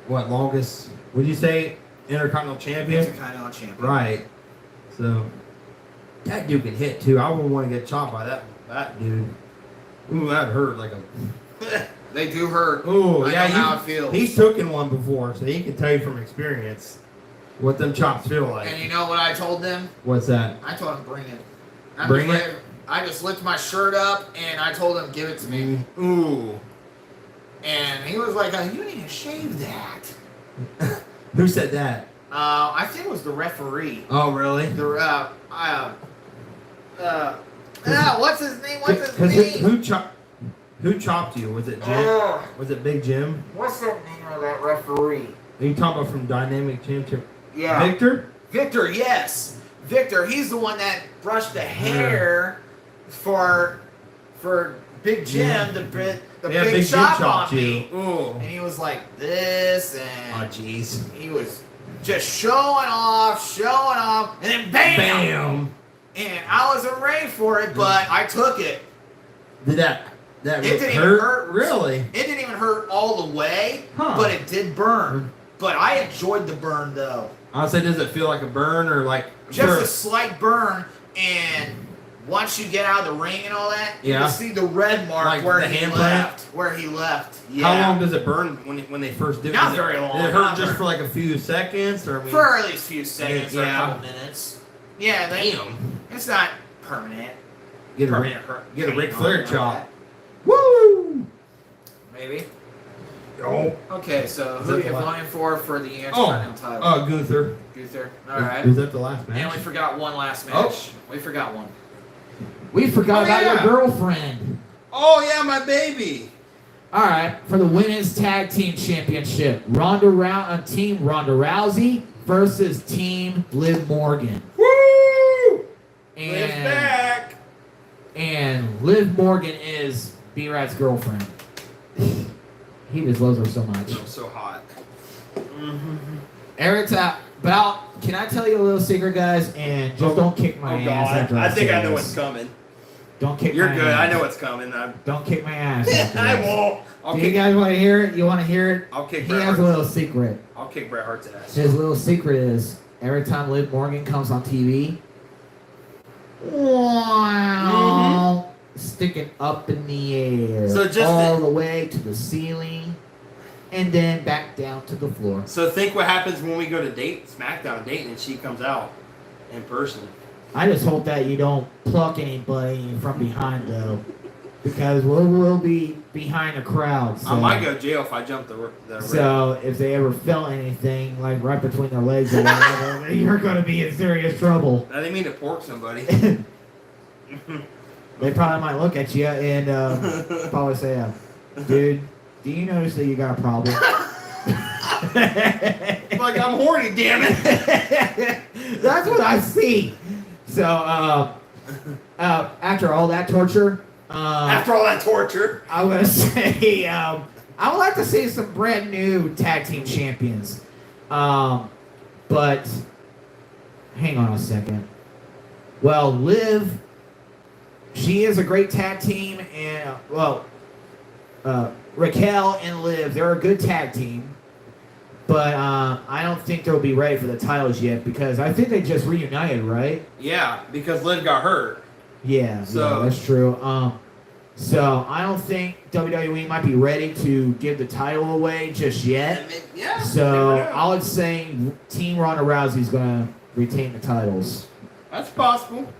What, longest? Would you say Intercontinental Champion? Intercontinental Champion. Right. So that dude can hit too. I wouldn't want to get chopped by that dude. Ooh, that hurt like a. They do hurt. Ooh, I yeah. know how it feels. He's taken one before, so he can tell you from experience what them chops feel like. And you know what I told them? What's that? I told him bring it. Bring it? I just lifted my shirt up and I told him give it to me. Ooh. And he was like, you need to shave that. Who said that? I think it was the referee. Oh, really? What's his name? What's his name? Who chopped you? Was it Jim? Was it Big Jim? What's the name of that referee? Are you talking about from Dynamic Championship? Yeah. Victor? Victor, yes. Victor, he's the one that brushed the hair for Big Jim, the big shot on me. Ooh. And he was like this, Oh, and jeez. he was just showing off, and then bam! Bam! And I wasn't ready for it, but I took it. Did that It didn't even hurt? hurt. Really? It didn't even hurt all the way, Huh. but it did burn. But I enjoyed the burn, though. I'll say, does it feel like a burn or like... Just a slight burn, and once you get out of the ring and all that, you Yeah. can see the red mark Like where the he handprint? left. Where he left. Yeah. How long does it burn when they first do it? Not Does very long, Did it hurt not just very- for like a few seconds? Or I mean, For at least a few seconds or a Yeah. couple minutes. Yeah, damn. it's not permanent. Get a Permanent Ric pain Flair on chop. that. Woo! Maybe. Oh. Okay, so Is who are that you the voting for the Intercontinental title? Gunther. Gunther. All right. Is that the last match? And we forgot one last match. Oh. We forgot one. We forgot Oh, about yeah. your girlfriend. Oh yeah, my baby. All right, for the Women's Tag Team Championship, Team Ronda Rousey versus Team Liv Morgan. Woo! And Liv's back. And Liv Morgan is B-Rat's girlfriend. He just loves her so much. I'm so hot. Eric's out. About, can I tell you a little secret, guys? And just don't kick my ass after I think say I know this. what's coming. Don't kick You're my good. ass. I know what's coming. Don't kick my ass. after I this. won't. Do you guys want to hear it? You want to hear it? I'll kick He Bret has a Hart's. little secret. I'll kick Bret Hart's ass. His little secret is every time Liv Morgan comes on TV, wow, sticking up in the air, So just all the way to the ceiling, and then back down to the floor. So think what happens when we go to Smackdown Dayton and she comes out in person. I just hope that you don't pluck anybody from behind, though, because we'll be behind a crowd. So. I might go to jail if I jump the ring. So if they ever felt anything like right between their legs or whatever, you're going to be in serious trouble. I didn't mean to pork somebody. They probably might look at you and probably say, dude, do you notice that you got a problem? Like I'm horny, damn it. That's what I see. So after all that torture, After all that torture. I'm going to say I would like to see some brand new tag team champions. But hang on a second. Well, Liv, she is a great tag team, and Raquel and Liv, they're a good tag team. But I don't think they'll be ready for the titles yet because I think they just reunited, right? Yeah, because Liv got hurt. Yeah, So- that's true. So I don't think WWE might be ready to give the title away just yet. Yeah. So never know. I would say Team Ronda Rousey's going to retain the titles. That's possible.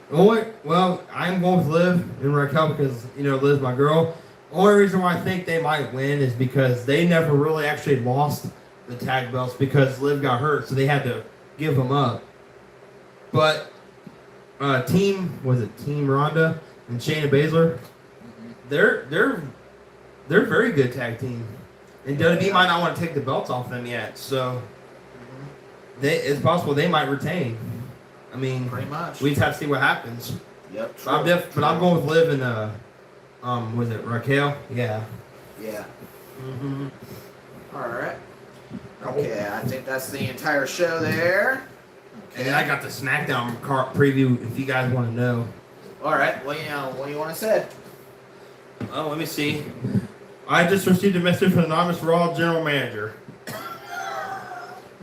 Well, I'm going with Liv and Raquel because, Liv's my girl. Only reason why I think they might win is because they never really actually lost the tag belts because Liv got hurt, so they had to give them up. But Team Ronda and Shayna Baszler, they're very good tag team. And WWE might not want to take the belts off them yet, so it's possible they might retain. I mean, Pretty much. we just have to see what happens. Yep. But I'm going with Liv and was it Raquel? Yeah. Yeah. All right. Okay, I think that's the entire show there. And then I got the Smackdown preview if you guys want to know. All right. What do you want to say? Oh, let me see. I just received a message from the anonymous Raw general manager,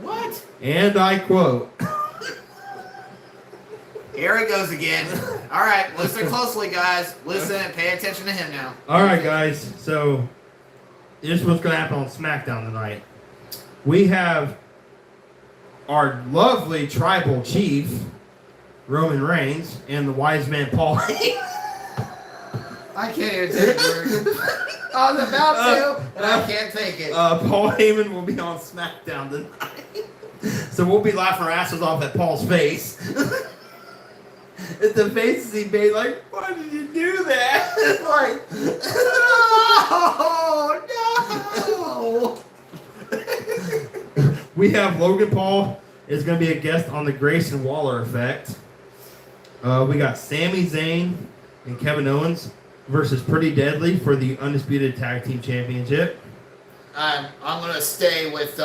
What? and I quote. Here he goes again. All right, listen closely, guys. Listen and pay attention to him now. All right, guys. So, this is what's going to happen on SmackDown tonight. We have our lovely tribal chief, Roman Reigns, and the wise man Paul. I can't even take it. I was about to, but I can't take it. Paul Heyman will be on SmackDown tonight. So we'll be laughing our asses off at Paul's face. At the faces he made, like, why did you do that? Like, Oh no! we have Logan Paul is going to be a guest on the Grayson Waller effect. We got Sami Zayn and Kevin Owens versus Pretty Deadly for the Undisputed Tag Team Championship. I'm gonna stay with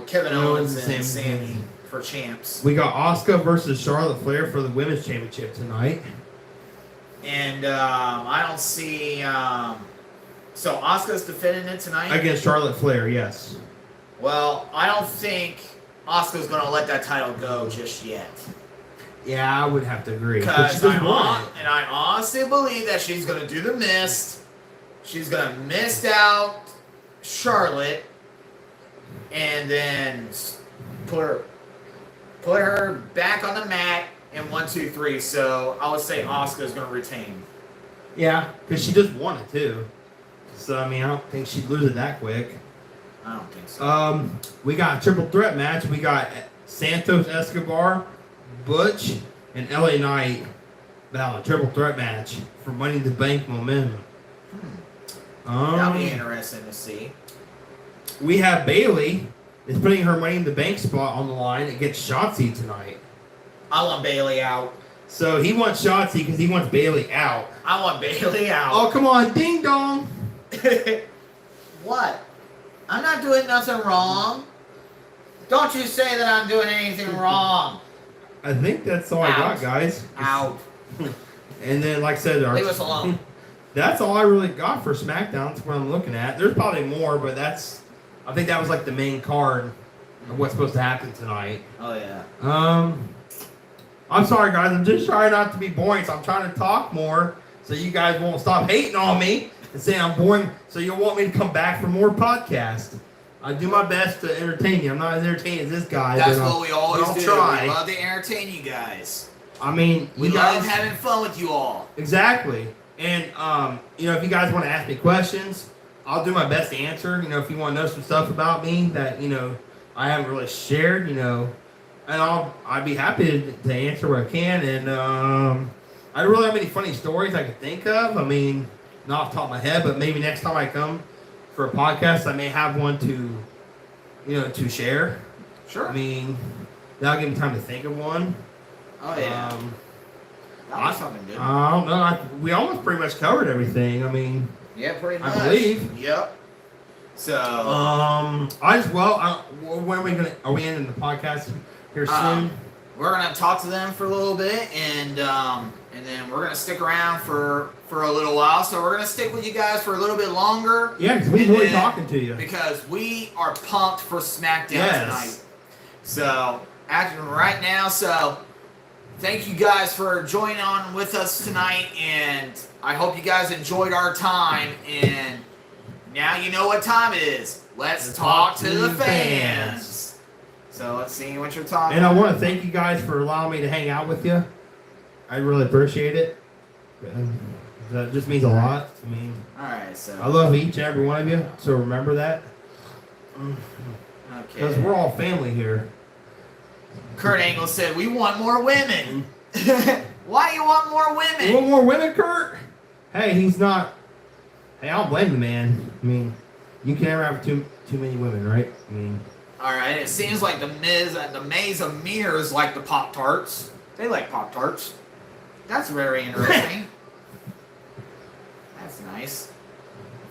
Kevin Owens and Sami Sammy Zayn. for champs. We got Asuka versus Charlotte Flair for the Women's Championship tonight. And I don't see. So Asuka's defending it tonight. Against Charlotte Flair, yes. Well, I don't think Asuka's gonna let that title go just yet. Yeah, I would have to agree. But she Because doesn't want it. I honestly believe that she's gonna do the mist. She's gonna mist out Charlotte, and then put her back on the mat in 1, 2, 3. So I would say Asuka's gonna retain. Yeah, because she just won it too. So I mean, I don't think she'd lose it that quick. I don't think so. We got a triple threat match. We got Santos Escobar, Butch, and LA Knight battle a triple threat match for Money in the Bank momentum. That'll be interesting to see. We have Bailey is putting her Money in the Bank spot on the line against Shotzi tonight. I want Bailey out. So he wants Shotzi because he wants Bailey out. I want Bailey out. Oh, come on, ding dong. What? I'm not doing nothing wrong. Don't you say that I'm doing anything wrong. I think that's all I got, guys. Out. And then, like I said, Leave us alone. that's all I really got for SmackDown. That's what I'm looking at. There's probably more, but I think that was like the main card of what's supposed to happen tonight. Oh, yeah. I'm sorry, guys. I'm just trying not to be boring. So I'm trying to talk more so you guys won't stop hating on me and saying I'm boring. So you'll want me to come back for more podcasts. I do my best to entertain you. I'm not as entertaining as this guy. That's what we always I'll do. try. We love to entertain you guys. I mean, We you love guys, having fun with you all. exactly. And if you guys want to ask me questions, I'll do my best to answer. If you want to know some stuff about me that I haven't really shared, and I'd be happy to answer what I can. And I don't really have any funny stories I could think of. I mean, not off the top of my head, but maybe next time I come for a podcast, I may have one to share. Sure. I mean, that'll give me time to think of one. Oh, yeah. That was something good. I don't know. We almost pretty much covered everything. I mean, Yeah, pretty much. I believe. Yep. So. When are we gonna? Are we ending the podcast here soon? We're gonna talk to them for a little bit, and then we're gonna stick around for a little while. So we're gonna stick with you guys for a little bit longer. Yeah, because we enjoy talking to you. Because we are pumped for SmackDown tonight. Yes. So acting right now. So thank you guys for joining on with us tonight, and I hope you guys enjoyed our time. And now you know what time it is. Let's talk to the fans. So let's see what you're talking And I about. want to thank you guys for allowing me to hang out with you. I really appreciate it. That just means a lot. I mean, Alright, so. I love each and every one of you, so remember that. Because Okay. we're all family here. Kurt Angle said, we want more women. Why do you want more You women? want more women, Kurt? Hey, he's not. Hey, I don't blame the man. I mean, you can never have too many women, right? I mean, Alright, it seems like the Miz and the Maze of Mirrors like the Pop-Tarts. They like Pop-Tarts. That's very interesting. That's nice.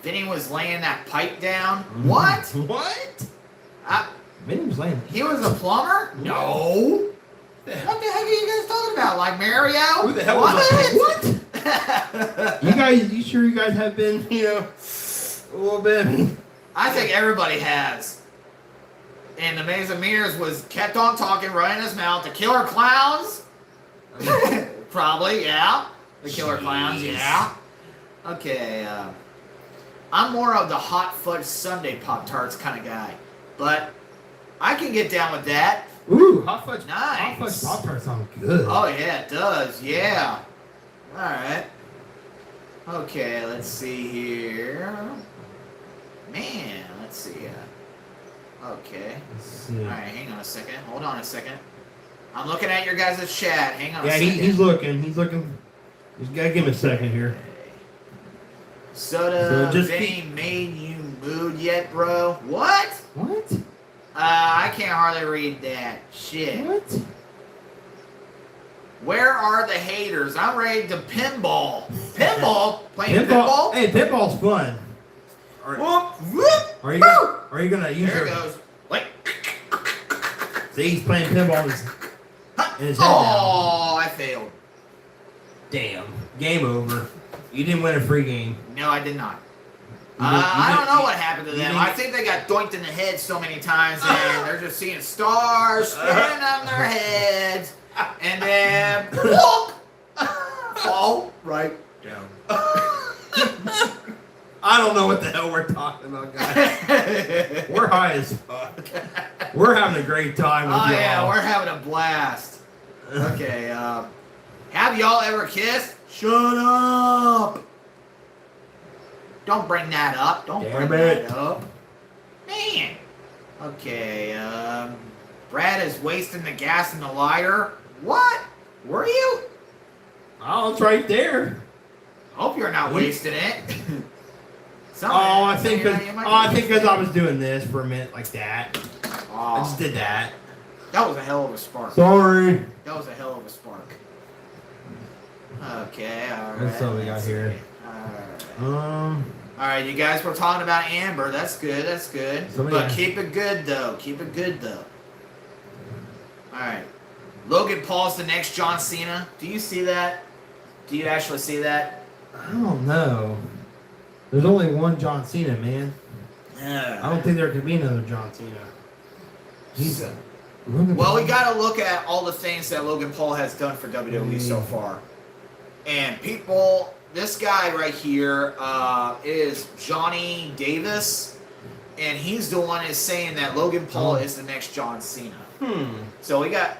Vinny was laying that pipe down. What? What? Uh, Vinny was lame. he was a plumber? No. What the heck are you guys talking about? Like Mario? Who the hell was What? You sure you guys have been, a little bit? I think everybody has. And the Maze of Mirrors was kept on talking, running his mouth. The Killer Clowns? Probably, yeah. The Killer Clowns, yeah. Okay, I'm more of the hot fudge sundae Pop-Tarts kind of guy. But I can get down with that. Ooh, hot fudge. Nice. Hot fudge Pop-Tarts sound good. Oh, yeah, it does, yeah. Alright. Okay, let's see here. Man, let's see. Okay. Let's see. Alright, hang on a second. Hold on a second. I'm looking at your guys' chat. Hang on a Yeah, second. he's looking. He's looking. You gotta give him a second here. Soda So just Vinny made you mood yet, bro? What? What? I can't hardly read that. Shit. What? Where are the haters? I'm ready to pinball. Pinball? Playing pinball? Hey, pinball's fun. Whoop, whoop, Are you woo! gonna use There your? it goes. Like, See, he's playing pinball in his head now. oh, I failed. Damn. Game over. You didn't win a free game. No, I did not. You I don't didn't- know what happened to you them. didn't- I think they got doinked in the head so many times, and they're just seeing stars spinning on their heads, and then whoop, fall right down. I don't know what the hell we're talking about, guys. We're high as fuck. We're having a great time with Oh y'all. yeah, we're having a blast. Okay, have y'all ever kissed? Shut up! Don't bring that up. Don't Damn bring it. that up. Man. Okay, Brad is wasting the gas in the lighter. What? Were you? Oh, it's right there. Hope you're not wasting it. Oh, I think You might be because I was doing this for a minute like that. I Oh, just did that. that was a hell of a spark. Sorry. That was a hell of a spark. Okay, all right. That's all we got let's here. see. All right, you guys were talking about Amber. That's good. That's good. Somebody But asked- keep it good though. Keep it good though. All right. Logan Paul's the next John Cena. Do you see that? Do you actually see that? I don't know. There's only one John Cena, man. I don't think there could be another John Cena. He's Well, we got to look at all the things that Logan Paul has done for WWE so far. And people, this guy right here is Johnny Davis. And he's the one is saying that Logan Paul is the next John Cena. So we got...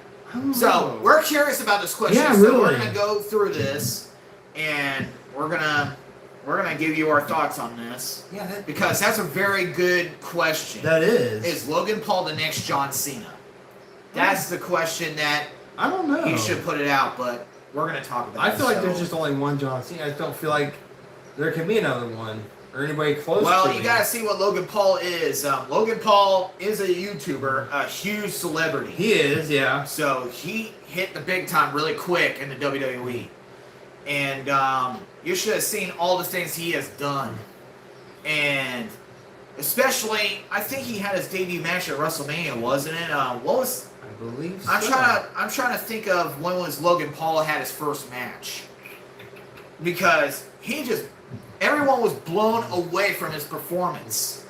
So we're curious about this question. Yeah, so we're really. gonna go through this, and we're gonna give you our thoughts on this. Yeah, Because that's a very good question. that is. Is Logan Paul the next John Cena? That's the question that I don't know. you should put it out, but we're gonna talk about it. I feel like so- there's just only one John Cena. I just don't feel like there can be another one or anybody close Well, to you me. gotta see what Logan Paul is. Logan Paul is a YouTuber, a huge celebrity. He is, yeah. So he hit the big time really quick in the WWE. And you should have seen all the things he has done. And especially, I think he had his debut match at WrestleMania, wasn't it? What was... I believe I'm so. trying to think of when was Logan Paul had his first match. Because he just... Everyone was blown away from his performance.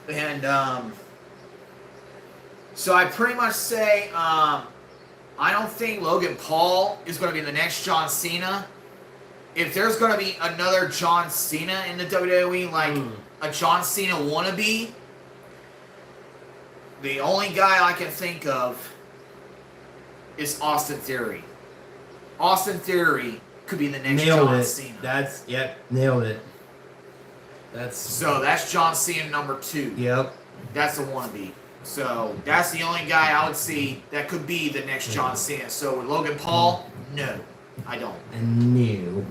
And so I pretty much say I don't think Logan Paul is going to be the next John Cena. If there's going to be another John Cena in the WWE, like a John Cena wannabe, the only guy I can think of is Austin Theory. Austin Theory could be the next Nailed John it. Cena. Nailed it. That's So that's John Cena number 2. yep. That's the wannabe. So that's the only guy I would see that could be the next John Cena. So with Logan Paul, no, I don't. And new.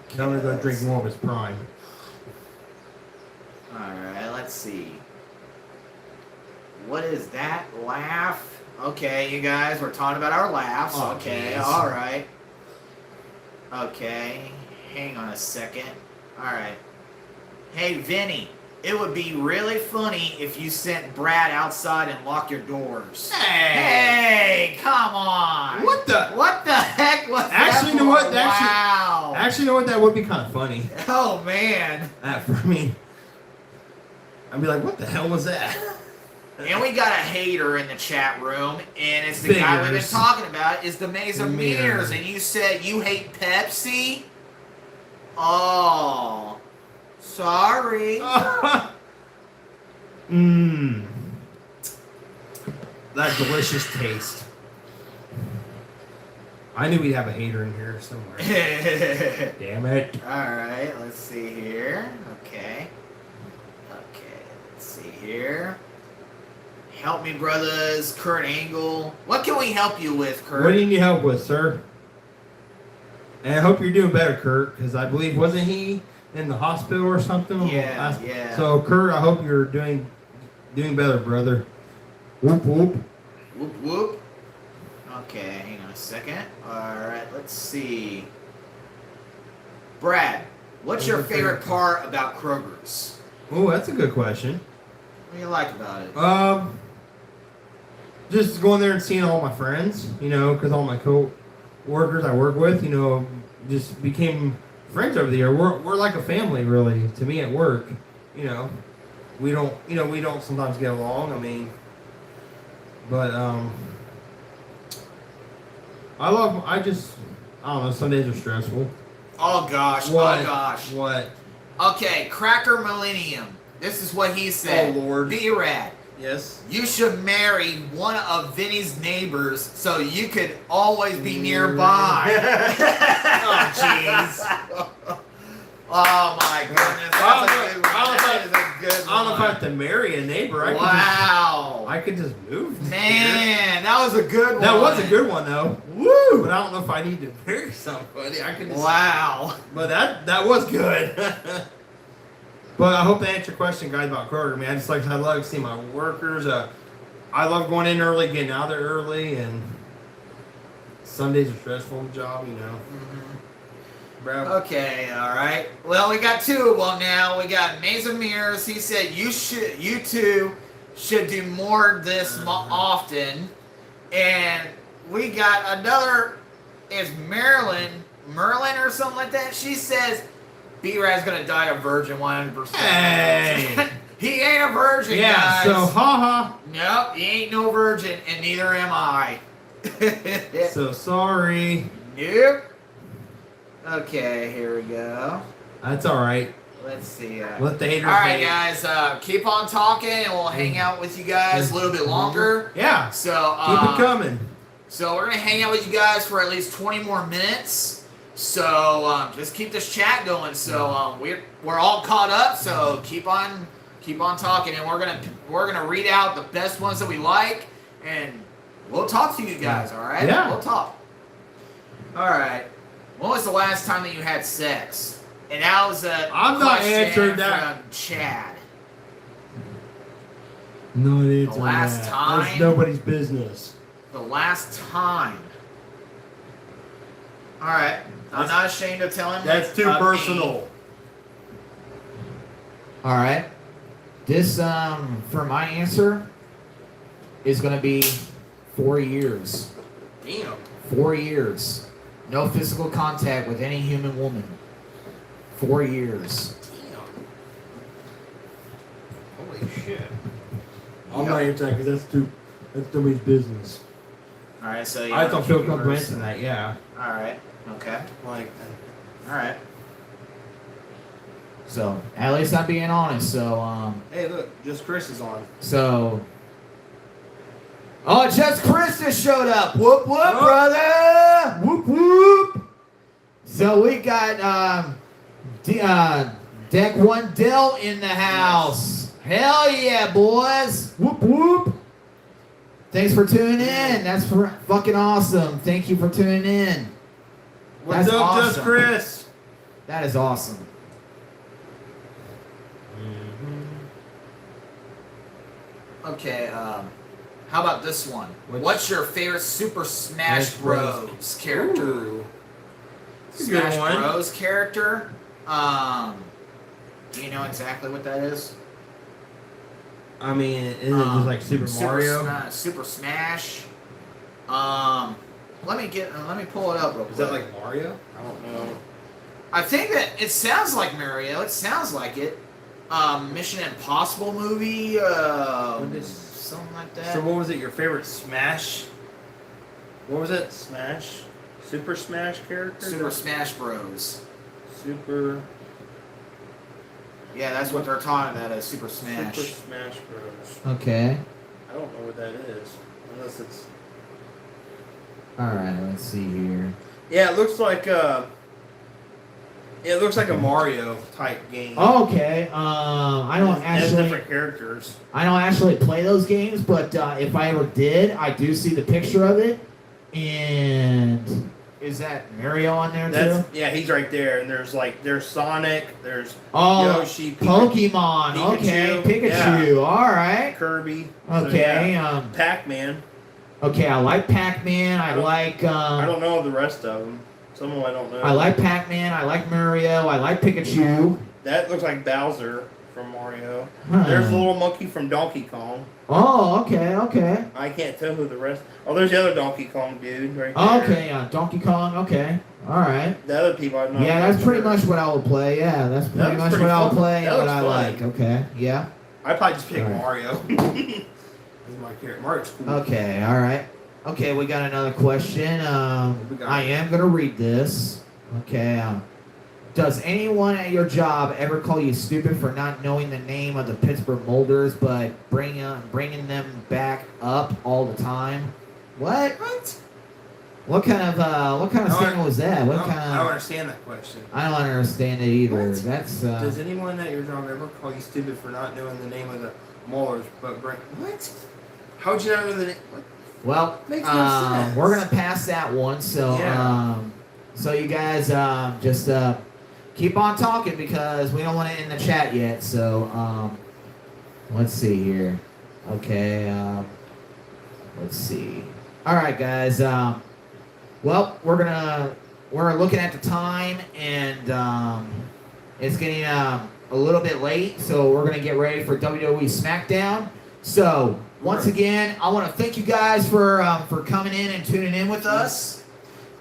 Tell me to go drink more of his prime. Alright, let's see. What is that laugh? Okay, you guys, we're talking about our laughs. Oh, okay, geez. alright. Okay, hang on a second. Alright. Hey, Vinny, it would be really funny if you sent Brad outside and locked your doors. Hey, come on. What the heck was that? Actually, you know what? for? Wow. Actually, you know what? That would be kind of funny. Oh, man. For me. I'd be like, what the hell was that? And we got a hater in the chat room, and it's the guy we've been Fingers. talking about. Is the Maze of Mirrors. Mirrors, and you said you hate Pepsi? Oh, sorry. Mmm. That delicious taste. I knew we'd have a hater in here somewhere. Damn it. All right, let's see here. Okay, let's see here. Help me, brothers. Kurt Angle. What can we help you with, Kurt? What do you need help with, sir? And I hope you're doing better, Kurt, because I believe, wasn't he in the hospital or something? Yeah, yeah. So, Kurt, I hope you're doing better, brother. Whoop, whoop. Whoop, whoop. Okay, hang on a second. Alright, let's see. Brad, what's your favorite part about Kroger's? Oh, that's a good question. What do you like about it? Just going there and seeing all my friends, because all my co-workers I work with, just became friends over the year. We're like a family, really, to me at work. We don't sometimes get along. But I don't know. Some days are stressful. Oh gosh, What? oh gosh. What? Okay, Cracker Millennium. This is what he said. Oh, Lord. B-Rad, Yes. you should marry one of Vinny's neighbors so you could always be nearby. Oh, jeez. Oh, my goodness. That's a good one. That is a good I don't know if I one. have to marry a neighbor. Wow. I could just move. here. Man, that was a good one. That was a good one though. Woo! But I don't know if I need to marry somebody. I could just, Wow. But that was good. But I hope that answered your question, guys, about Kroger, man. I love seeing my workers. I love going in early, getting out there early, and Sundays are stressful on the job, you know. Bro. Okay, all right. Well, we got two of them now. We got Mason Mears. He said you two should do more of this often. And we got another. Is Merlin or something like that? She says B-Rad's gonna die a virgin 100%. Hey. He ain't a virgin, Yeah, guys. so haha. Nope, he ain't no virgin, and neither am I. So sorry. Nope. Okay, here we go. That's alright. Let's see. Let the haters Alright, hate. guys, keep on talking, and we'll hang out with you guys a little bit longer. Yeah. So, Keep it coming. So we're going to hang out with you guys for at least 20 more minutes. So just keep this chat going. So we're all caught up, so keep on talking, and we're gonna read out the best ones that we like, and we'll talk to you guys, all right? Yeah. We'll talk. All right. When was the last time that you had sex? And that was a I'm not question answering that. from Chad. No, it is. The last time? That's nobody's business. The last time. All right. I'm not ashamed of telling. That's too personal. All right. This for my answer is going to be 4 years. Damn. 4 years. No physical contact with any human woman. 4 years. Damn. Holy shit. I'm not answering that because that's nobody's business. All right. So I don't feel comfortable answering that. Yeah. All right. Okay. Like. All right. So at least I'm being honest. So Hey, look, just Chris is on. So. Oh, just Chris just showed up. Whoop whoop, Oh. brother. Whoop whoop. So we got Deck One Dell in the house. Hell yeah, boys. Whoop whoop. Thanks for tuning in. That's fucking awesome. Thank you for tuning in. What's That's up, awesome. just Chris? That is awesome. Okay, how about this one? What's your favorite Super Smash Bros. Character? Ooh. Smash Good one. Bros. Character? Do you know exactly what that is? I mean, isn't it just like Super Mario? Super Smash. Let me pull it up real quick. Is that like Mario? I don't know. I think that it sounds like Mario. It sounds like it. Mission Impossible movie. Something like that. So what was it? Your favorite Smash? What was it? Smash? Super Smash character? Super Smash Bros. Super. Yeah, that's what they're talking about as Super Smash. Super Smash Bros. Okay. I don't know what that is, unless it's. All right. Let's see here. Yeah, it looks like a Mario type game. Okay. I don't It has actually. different characters. I don't actually play those games, but if I ever did, I do see the picture of it. And is that Mario on there too? Yeah, he's right there. And there's Sonic, there's Yoshi, Pokemon. Okay, Pikachu. Yeah. All right. Kirby. Okay. So, yeah. Pac-Man. Okay, I like Pac-Man. I like. I don't know the rest of them. Some of them I don't know. I like Pac-Man. I like Mario. I like Pikachu. That looks like Bowser from Mario. Huh. There's the little monkey from Donkey Kong. Oh, okay, okay. I can't tell who the rest. Oh, there's the other Donkey Kong dude right there. Okay, Donkey Kong. Okay, all right. The other people I'm not. Yeah, that's pretty much what I would play. Yeah, that's pretty much what I would play and That what was I fun. like. Okay, yeah. I probably just pick All right. Mario. This is my character. Mario's cool. Okay, all right. Okay, we got another question. I am gonna read this. Okay. Does anyone at your job ever call you stupid for not knowing the name of the Pittsburgh Molders, but bringing them back up all the time? What? What kind of statement was that? What I don't kind of? understand that question. I don't understand it either. What? That's Does anyone at your job ever call you stupid for not knowing the name of the Maulers, but bring what? How would you not know the name? What? well. Makes no sense. We're gonna pass that one. So Yeah. so you guys just keep on talking because we don't want to end the chat yet. So let's see here. Okay. Let's see. All right, guys. Well, we're looking at the time, and it's getting a little bit late, so we're gonna get ready for WWE Smackdown. So once again, I want to thank you guys for coming in and tuning in with us.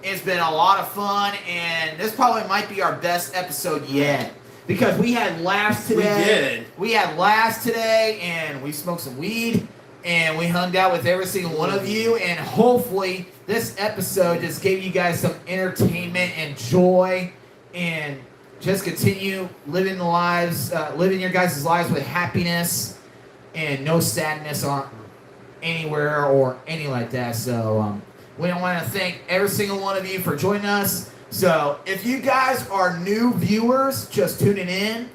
It's been a lot of fun, and this probably might be our best episode yet because we had laughs today. We did. We had laughs today, and we smoked some weed, and we hung out with every single one of you, and hopefully this episode just gave you guys some entertainment and joy, and just continue living living your guys' lives with happiness and no sadness on anywhere or anything like that. So we want to thank every single one of you for joining us. So if you guys are new viewers just tuning in,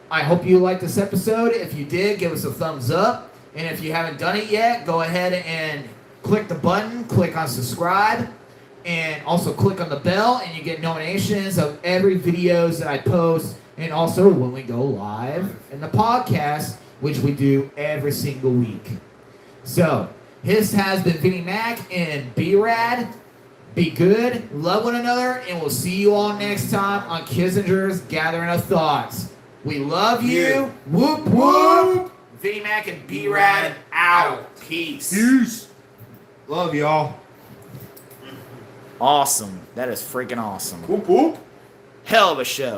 I hope you liked this episode. If you did, give us a thumbs up. And if you haven't done it yet, go ahead and click the button, click on subscribe, and also click on the bell, and you get notifications of every videos that I post, and also when we go live in the podcast, which we do every single week. So, this has been Vinny Mac, and be rad, be good, love one another, and we'll see you all next time on Kissinger's Gathering of Thoughts. We love you. Yeah. Whoop, whoop. Vinny Mac and be rad out. Peace. Peace. Love y'all. Awesome. That is freaking awesome. Whoop whoop. Hell of a show.